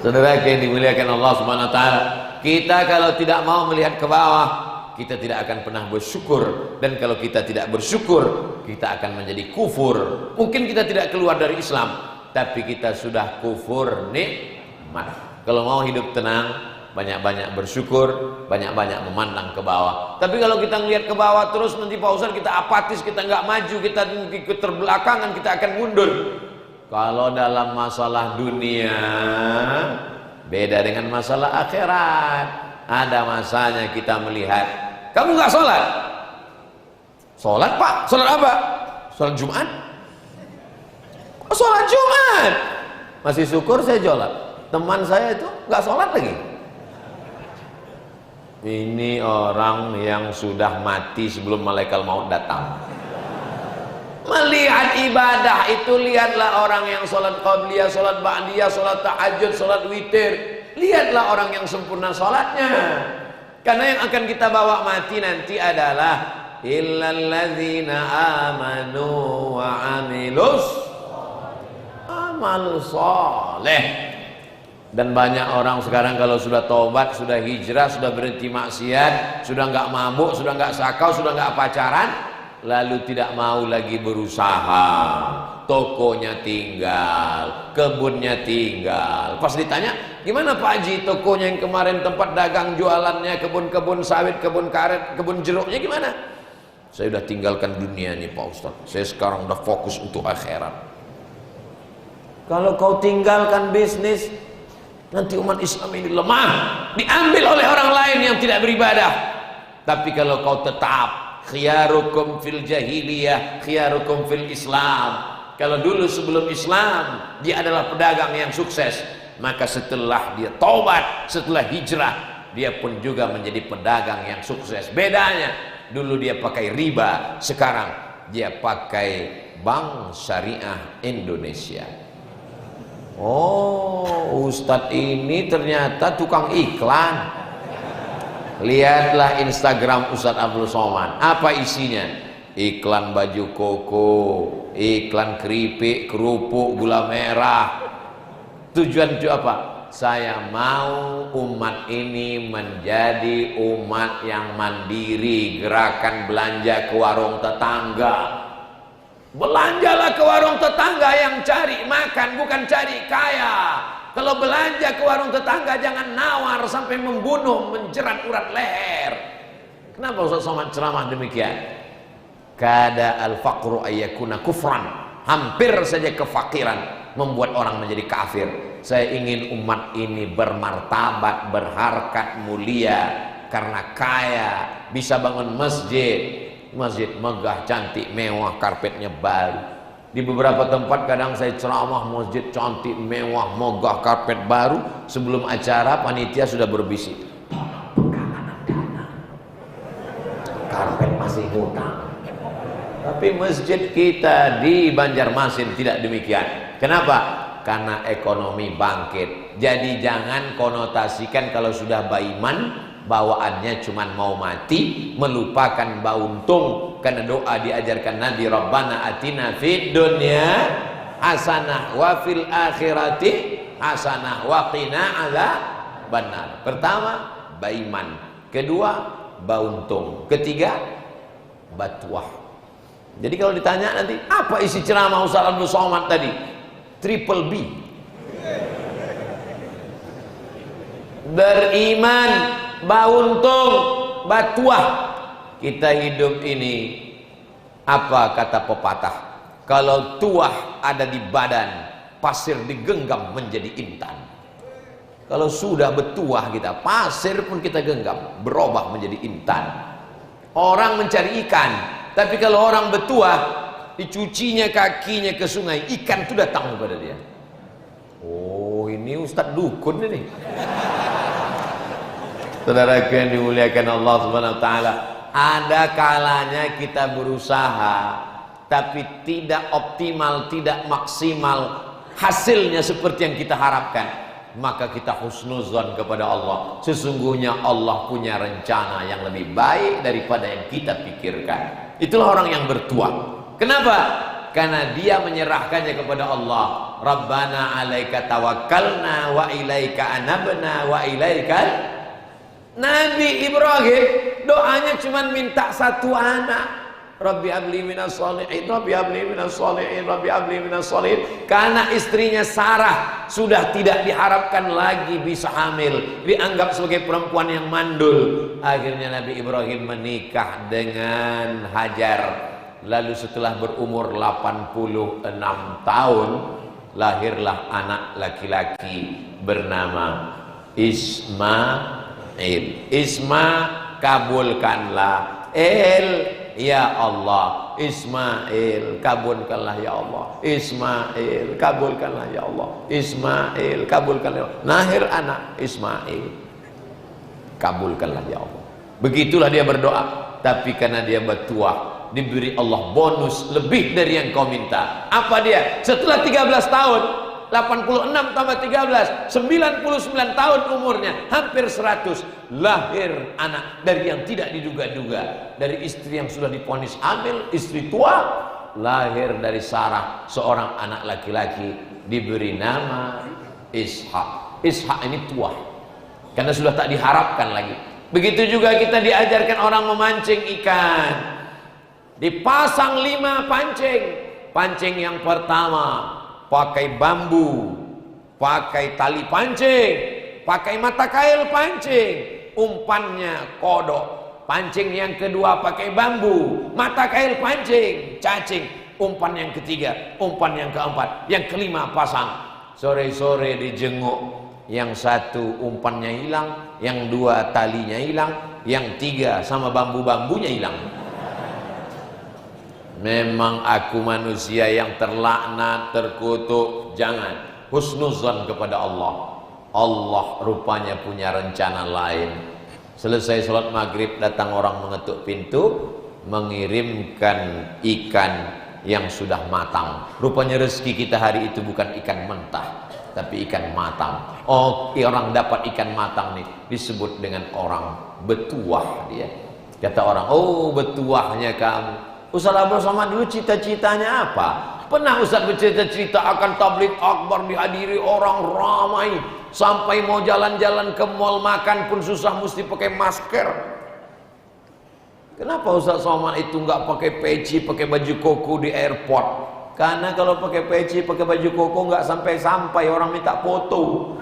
Saudara yang dimuliakan Allah Subhanahu wa taala, kita kalau tidak mau melihat ke bawah, kita tidak akan pernah bersyukur. Dan kalau kita tidak bersyukur, kita akan menjadi kufur. Mungkin kita tidak keluar dari Islam, tapi kita sudah kufur nikmat. Kalau mau hidup tenang, banyak-banyak bersyukur, banyak-banyak memandang ke bawah. Tapi kalau kita ngelihat ke bawah terus, nanti Pak Ustaz kita apatis, kita nggak maju, kita ikut terbelakangan, kita akan mundur. Kalau dalam masalah dunia beda dengan masalah akhirat. Ada masanya kita melihat, kamu nggak sholat? Sholat Pak, sholat apa? Sholat Jumat? Oh, sholat Jumat. Masih syukur saya sholat. Teman saya itu nggak sholat lagi. Ini orang yang sudah mati sebelum malaikat maut datang. Melihat ibadah itu lihatlah orang yang sholat qabliyah, sholat ba'diyah, sholat tahajud, sholat witir. Lihatlah orang yang sempurna sholatnya. Karena yang akan kita bawa mati nanti adalah illalladzina amanu wa amilus amal soleh. Dan banyak orang sekarang kalau sudah taubat, sudah hijrah, sudah berhenti maksiat, sudah nggak mabuk, sudah nggak sakau, sudah nggak pacaran, lalu tidak mau lagi berusaha. Tokonya tinggal, kebunnya tinggal. Pas ditanya, gimana Pak Haji tokonya yang kemarin tempat dagang jualannya, kebun-kebun sawit, kebun karet, kebun jeruknya gimana? Saya udah tinggalkan dunia ini Pak Ustaz. Saya sekarang udah fokus untuk akhirat. Kalau kau tinggalkan bisnis, nanti umat Islam ini lemah, diambil oleh orang lain yang tidak beribadah. Tapi kalau kau tetap khiyarukum fil jahiliyah, khiyarukum fil Islam. Kalau dulu sebelum Islam dia adalah pedagang yang sukses, maka setelah dia taubat, setelah hijrah, dia pun juga menjadi pedagang yang sukses. Bedanya, dulu dia pakai riba, sekarang dia pakai Bank Syariah Indonesia. Oh, Ustadz ini ternyata tukang iklan. Lihatlah Instagram Ustadz Abdul Somad, apa isinya? Iklan baju koko, iklan keripik, kerupuk, gula merah. Tujuan itu apa? Saya mau umat ini menjadi umat yang mandiri, gerakan belanja ke warung tetangga. Belanjalah ke warung tetangga yang cari makan, bukan cari kaya. Kalau belanja ke warung tetangga jangan nawar sampai membunuh, menjerat urat leher. Kenapa Ustaz Somad ceramah demikian? Kada al-faqru ayyakuna kufran. Hampir saja kefakiran membuat orang menjadi kafir. Saya ingin umat ini bermartabat, berharkat, mulia. Karena kaya, bisa bangun masjid. Masjid megah, cantik, mewah, karpetnya baru. Di beberapa tempat kadang saya ceramah, masjid cantik, mewah, megah, karpet baru. Sebelum acara panitia sudah berbisik, karpet masih hutang. Tapi masjid kita di Banjarmasin tidak demikian. Kenapa? Karena ekonomi bangkit. Jadi jangan konotasikan kalau sudah baiman, bawaannya cuma mau mati, melupakan bauntung. Karena doa diajarkan Nabi, Rabbana atina fid dunya hasanah wa fil akhirati hasanah wa qina adzabannar. Pertama, baiman. Kedua, bauntung. Ketiga, batuah. Jadi kalau ditanya nanti, apa isi ceramah Ustaz Abdul Somad tadi? Triple B. Beriman, bauntung, batuah. Kita hidup ini, apa kata pepatah? Kalau tuah ada di badan, pasir digenggam menjadi intan. Kalau sudah bertuah kita, pasir pun kita genggam, berubah menjadi intan. Orang mencari ikan, tapi kalau orang bertuah, dicucinya kakinya ke sungai, ikan itu datang kepada dia. Oh, ini Ustadz dukun ini. Saudara yang dimuliakan Allah Subhanahu wa taala, ada kalanya kita berusaha tapi tidak optimal, tidak maksimal, hasilnya seperti yang kita harapkan, maka kita husnuzon kepada Allah. Sesungguhnya Allah punya rencana yang lebih baik daripada yang kita pikirkan. Itulah orang yang bertuah. Kenapa? Karena dia menyerahkannya kepada Allah. Rabbana alaika tawakkalna wa ilaika anabna wa ilaikal. Nabi Ibrahim doanya cuma minta satu anak. Rabbi habli minas sholihin, Rabbi habli minas sholihin, Rabbi habli minas sholihin. Karena istrinya Sarah sudah tidak diharapkan lagi bisa hamil, dianggap sebagai perempuan yang mandul. Akhirnya Nabi Ibrahim menikah dengan Hajar. Lalu setelah berumur 86 tahun, lahirlah anak laki-laki bernama Ismail. Isma, kabulkanlah. Ya Allah, Ismail, kabulkanlah ya Allah. Ismail, kabulkanlah ya Allah. Ismail, kabulkanlah ya Allah. Lahir anak Ismail, kabulkanlah ya Allah. Begitulah dia berdoa. Tapi karena dia bertuah, diberi Allah bonus lebih dari yang kau minta. Apa dia? Setelah 13 tahun, 86 tambah 13, 99 tahun umurnya, hampir 100, lahir anak dari yang tidak diduga-duga, dari istri yang sudah divonis hamil, istri tua, lahir dari Sarah seorang anak laki-laki, diberi nama Ishak. Ishak ini tua karena sudah tak diharapkan lagi. Begitu juga kita diajarkan orang memancing ikan, dipasang 5 pancing. Pancing yang pertama pakai bambu, pakai tali pancing, pakai mata kail pancing, umpannya kodok. Pancing yang kedua pakai bambu, mata kail pancing, cacing. Umpan yang ketiga, umpan yang keempat, yang kelima pasang. Sore-sore dijenguk, yang satu umpannya hilang, yang dua talinya hilang, yang tiga sama bambu-bambunya hilang. Memang aku manusia yang terlaknat, terkutuk. Jangan husnuzan kepada Allah. Allah rupanya punya rencana lain. Selesai sholat maghrib, datang orang mengetuk pintu, mengirimkan ikan yang sudah matang. Rupanya rezeki kita hari itu bukan ikan mentah, tapi ikan matang. Oh, orang dapat ikan matang nih disebut dengan orang betuah dia. Kata orang, oh betuahnya kamu. Ustaz Abdul Somad dulu cita-citanya apa? Pernah Ustaz bercerita-cerita akan tabligh akbar, dihadiri orang ramai, sampai mau jalan-jalan ke mall makan pun susah, mesti pakai masker. Kenapa Ustaz Somad itu nggak pakai peci, pakai baju koko di airport? Karena kalau pakai peci, pakai baju koko nggak sampai-sampai, orang minta foto.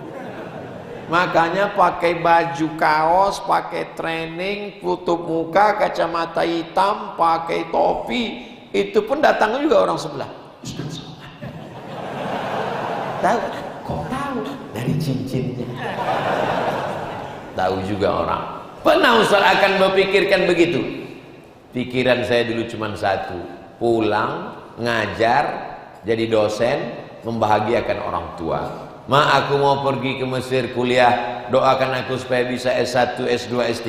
Makanya pakai baju kaos, pakai training, tutup muka, kacamata hitam, pakai topi, itu pun datang juga orang sebelah. Ustaz Somad. Tahu? Kok tahu? Dari cincinnya. Tahu juga orang. Pernah Ustaz akan berpikirkan begitu? Pikiran saya dulu cuma satu, pulang, ngajar, jadi dosen, membahagiakan orang tua. Ma, aku mau pergi ke Mesir kuliah, doakan aku supaya bisa S1, S2, S3.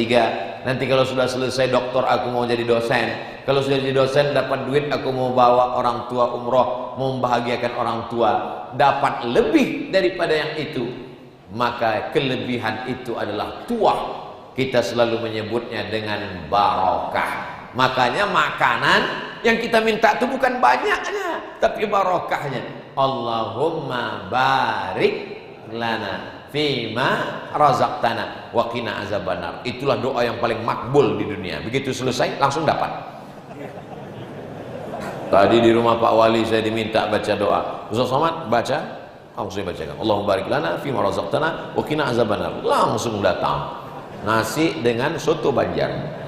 Nanti kalau sudah selesai doktor, aku mau jadi dosen. Kalau sudah jadi dosen, dapat duit, aku mau bawa orang tua umroh, mau membahagiakan orang tua. Dapat lebih daripada yang itu, maka kelebihan itu adalah tuah. Kita selalu menyebutnya dengan barokah. Makanya makanan yang kita minta itu bukan banyaknya, tapi barokahnya. Allahumma barik lana fima razaqtana wa qina azabannar. Itulah doa yang paling makbul di dunia. Begitu selesai langsung dapat. Tadi di rumah Pak Wali saya diminta baca doa. Ustaz Somad baca, langsung bacakan. Allahumma barik lana fima razaqtana wa qina azabannar. Langsung datang. Nasi dengan soto Banjar.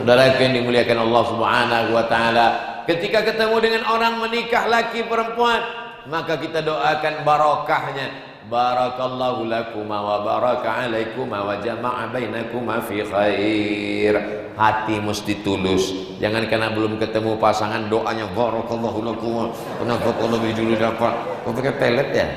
Saudara yang dimuliakan Allah Subhanahu wa taala, ketika ketemu dengan orang menikah laki perempuan, maka kita doakan barokahnya. Barakallahu lakuma wa baraka alaikuma wa jama'a bainakuma fi khair. Hati mesti tulus. Jangan karena belum ketemu pasangan doanya barakallahu lakuma. Kenapa kalau lebih dulu dapat? Kok pakai pelet ya?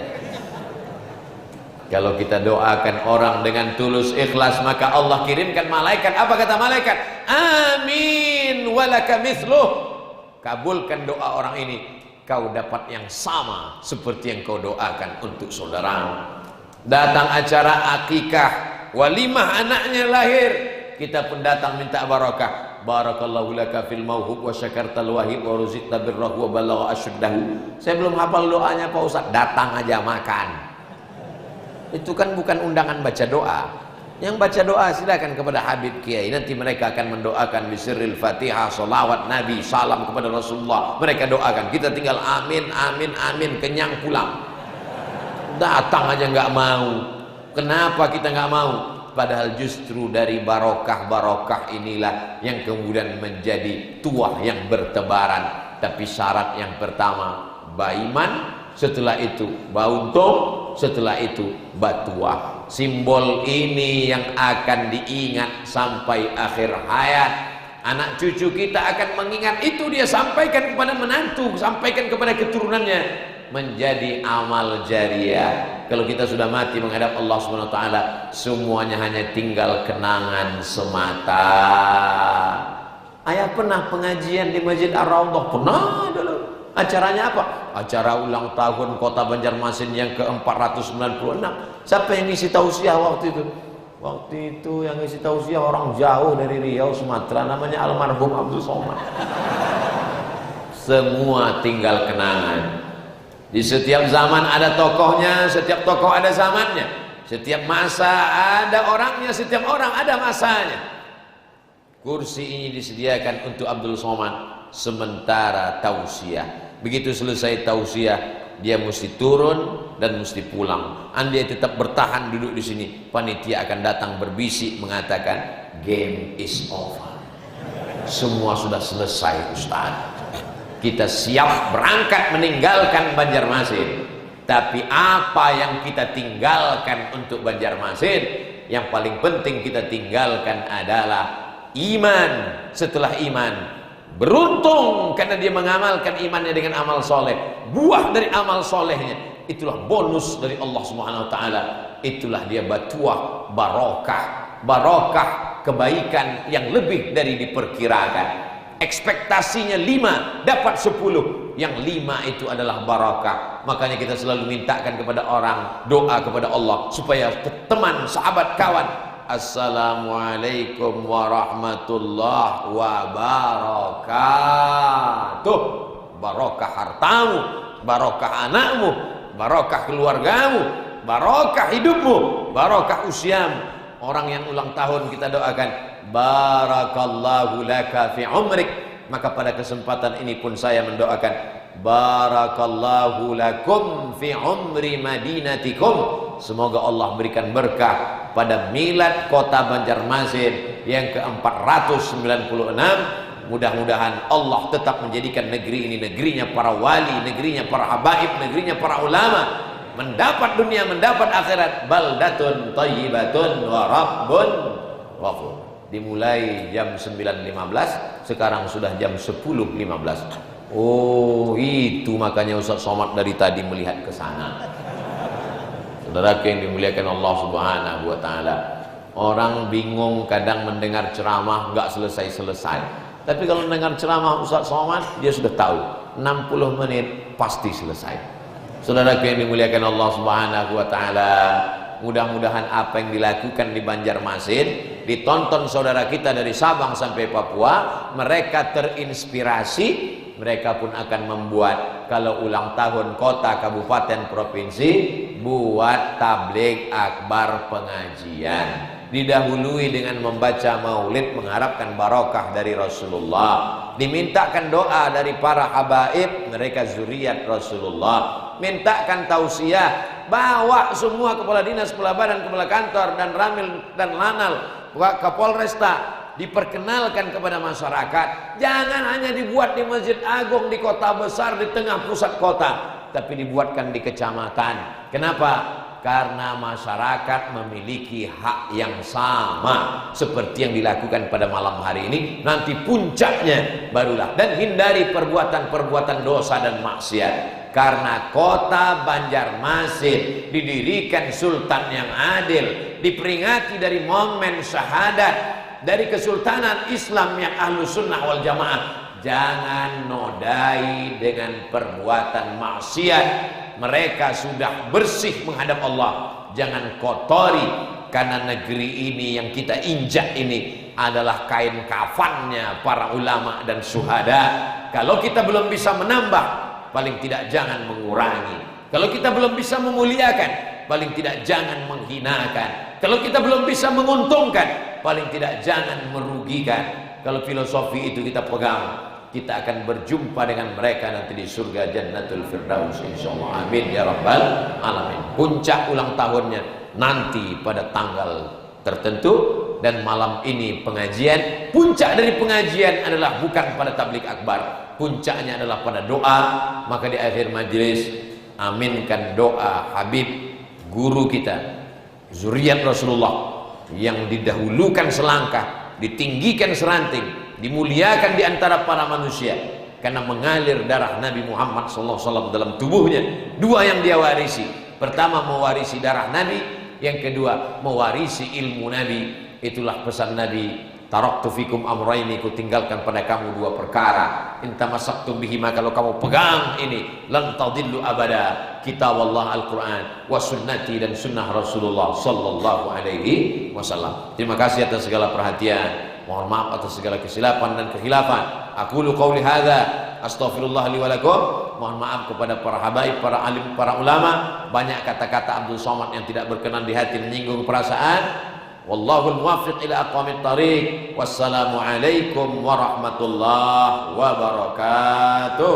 Kalau kita doakan orang dengan tulus ikhlas, maka Allah kirimkan malaikat. Apa kata malaikat? Amin walaka mithluh. Kabulkan doa orang ini, kau dapat yang sama seperti yang kau doakan untuk saudaramu. Datang acara akikah, walimah anaknya lahir, kita pun datang minta barakah. Barakallahu laka fil mauhub wa syakartal wahib wa ruzikta birrahu wa balagha asyuddahu. Saya belum hafal doanya Pak Ustaz. Datang aja makan. Itu kan bukan undangan baca doa. Yang baca doa silakan kepada Habib Kiai. Nanti mereka akan mendoakan bisiril Fatihah, salawat Nabi, salam kepada Rasulullah. Mereka doakan. Kita tinggal amin, amin, amin, kenyang pulang. Datang aja nggak mau. Kenapa kita nggak mau? Padahal justru dari barokah-barokah inilah yang kemudian menjadi tuah yang bertebaran. Tapi syarat yang pertama, baiman. Setelah itu bauntung, setelah itu batuah. Simbol ini yang akan diingat sampai akhir hayat. Anak cucu kita akan mengingat itu, dia sampaikan kepada menantu, sampaikan kepada keturunannya, menjadi amal jariah. Kalau kita sudah mati menghadap Allah Subhanahu wa taala, semuanya hanya tinggal kenangan semata. Ayah pernah pengajian di Masjid Ar-Raudhah? Pernah dulu. Acaranya apa? Acara ulang tahun Kota Banjarmasin yang ke-496. Siapa yang ngisi tausiah waktu itu? Waktu itu yang ngisi tausiah orang jauh dari Riau, Sumatera, namanya almarhum Abdul Somad. Semua tinggal kenangan. Di setiap zaman ada tokohnya, setiap tokoh ada zamannya. Setiap masa ada orangnya, setiap orang ada masanya. Kursi ini disediakan untuk Abdul Somad sementara tausiah. Begitu selesai tausiah, dia mesti turun dan mesti pulang. Andai tetap bertahan duduk di sini, panitia akan datang berbisik mengatakan game is over. Semua sudah selesai, Ustaz. Kita siap berangkat meninggalkan Banjarmasin. Tapi apa yang kita tinggalkan untuk Banjarmasin? Yang paling penting kita tinggalkan adalah iman. Setelah iman, beruntung karena dia mengamalkan imannya dengan amal soleh. Buah dari amal solehnya, itulah bonus dari Allah Subhanahu Wa Taala. Itulah dia batuah barokah, barokah kebaikan yang lebih dari diperkirakan. Ekspektasinya 5, dapat 10. Yang 5 itu adalah barakah. Makanya kita selalu mintakan kepada orang, doa kepada Allah supaya teman, sahabat, kawan, assalamualaikum warahmatullahi wabarakatuh. Barakah hartamu, barakah anakmu, barakah keluargamu, barakah hidupmu, barakah usiamu. Orang yang ulang tahun kita doakan barakallahu laka fi umrik. Maka pada kesempatan ini pun saya mendoakan barakallahu lakum fi umri madinatikum. Semoga Allah berikan berkah pada milad Kota Banjarmasin yang ke-496. Mudah-mudahan Allah tetap menjadikan negeri ini negerinya para wali, negerinya para habaib, negerinya para ulama. Mendapat dunia, mendapat akhirat. Baldatun thayyibatun wa rabbun ghafur. Dimulai jam 9.15, sekarang sudah jam 10.15. Oh, itu makanya Ustaz Somad dari tadi melihat ke sana. Saudara yang dimuliakan Allah Subhanahu wa taala. Orang bingung kadang mendengar ceramah enggak selesai-selesai. Tapi kalau mendengar ceramah Ustaz Somad, dia sudah tahu 60 menit pasti selesai. Saudara yang dimuliakan Allah Subhanahu wa taala, mudah-mudahan apa yang dilakukan di Banjarmasin ditonton saudara kita dari Sabang sampai Papua, mereka terinspirasi, mereka pun akan membuat kalau ulang tahun kota, kabupaten, provinsi, buat tabligh akbar pengajian. Didahului dengan membaca maulid mengharapkan barokah dari Rasulullah. Dimintakan doa dari para habaib, mereka zuriat Rasulullah. Mintakan tausiah, bawa semua kepala dinas, kepala badan, kepala kantor dan ramil dan lanal, Kapolresta, diperkenalkan kepada masyarakat. Jangan hanya dibuat di Masjid Agung di kota besar di tengah pusat kota, tapi dibuatkan di kecamatan. Kenapa? Karena masyarakat memiliki hak yang sama seperti yang dilakukan pada malam hari ini. Nanti puncaknya barulah. Dan hindari perbuatan-perbuatan dosa dan maksiat. Karena kota Banjarmasin didirikan sultan yang adil, diperingati dari momen syahadat dari kesultanan Islam yang ahlu sunnah wal jamaah. Jangan nodai dengan perbuatan maksiat. Mereka sudah bersih menghadap Allah. Jangan kotori, karena negeri ini yang kita injak ini adalah kain kafannya para ulama dan syuhada. Kalau kita belum bisa menambah, paling tidak jangan mengurangi. Kalau kita belum bisa memuliakan, paling tidak jangan menghinakan. Kalau kita belum bisa menguntungkan, paling tidak jangan merugikan. Kalau filosofi itu kita pegang, kita akan berjumpa dengan mereka nanti di surga Jannatul Firdaus insyaallah. Amin ya rabbal alamin. Puncak ulang tahunnya nanti pada tanggal tertentu, dan malam ini pengajian. Puncak dari pengajian adalah bukan pada tabligh akbar, puncaknya adalah pada doa. Maka di akhir majelis aminkan doa Habib guru kita, zuriat Rasulullah yang didahulukan selangkah, ditinggikan seranting, dimuliakan di antara para manusia karena mengalir darah Nabi Muhammad SAW dalam tubuhnya. Dua yang dia warisi, pertama mewarisi darah Nabi, yang kedua mewarisi ilmu Nabi. Itulah pesan Nabi, taraktu fikum amraini, ku tinggalkan pada kamu dua perkara. In tamassaktum bihima, kalau kamu pegang ini, lan tadillu abada, kitab Allah Al-Quran wa sunnati, dan sunnah Rasulullah sallallahu alaihi wasallam. Terima kasih atas segala perhatian. Mohon maaf atas segala kesilapan dan kekhilafan. Aqulu qouli hadza, astaghfirullah li wa lakum. Mohon maaf kepada para habaib, para alim, para ulama. Banyak kata-kata Abdul Somad yang tidak berkenan di hati, menyinggung perasaan. Wallahul muwaffiq ila aqwamit thariq. Wassalamu alaikum warahmatullahi wabarakatuh.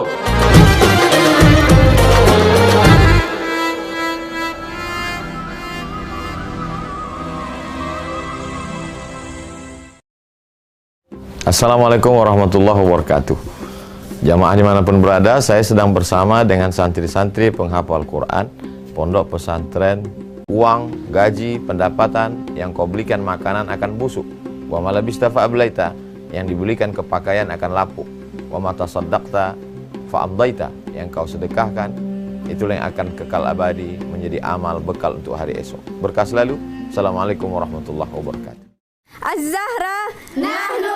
Assalamualaikum warahmatullahi wabarakatuh. Jamaah dimanapun berada, saya sedang bersama dengan santri-santri penghafal Quran Pondok Pesantren. Uang, gaji, pendapatan yang kau belikan makanan akan busuk. Wa ma labista fa ablaita, yang dibelikan ke pakaian akan lapuk. Wa ma tasaddaqta fa amdaita, yang kau sedekahkan itulah yang akan kekal abadi, menjadi amal bekal untuk hari esok. Berkah selalu. Assalamualaikum warahmatullahi wabarakatuh. Az-Zahra nahnu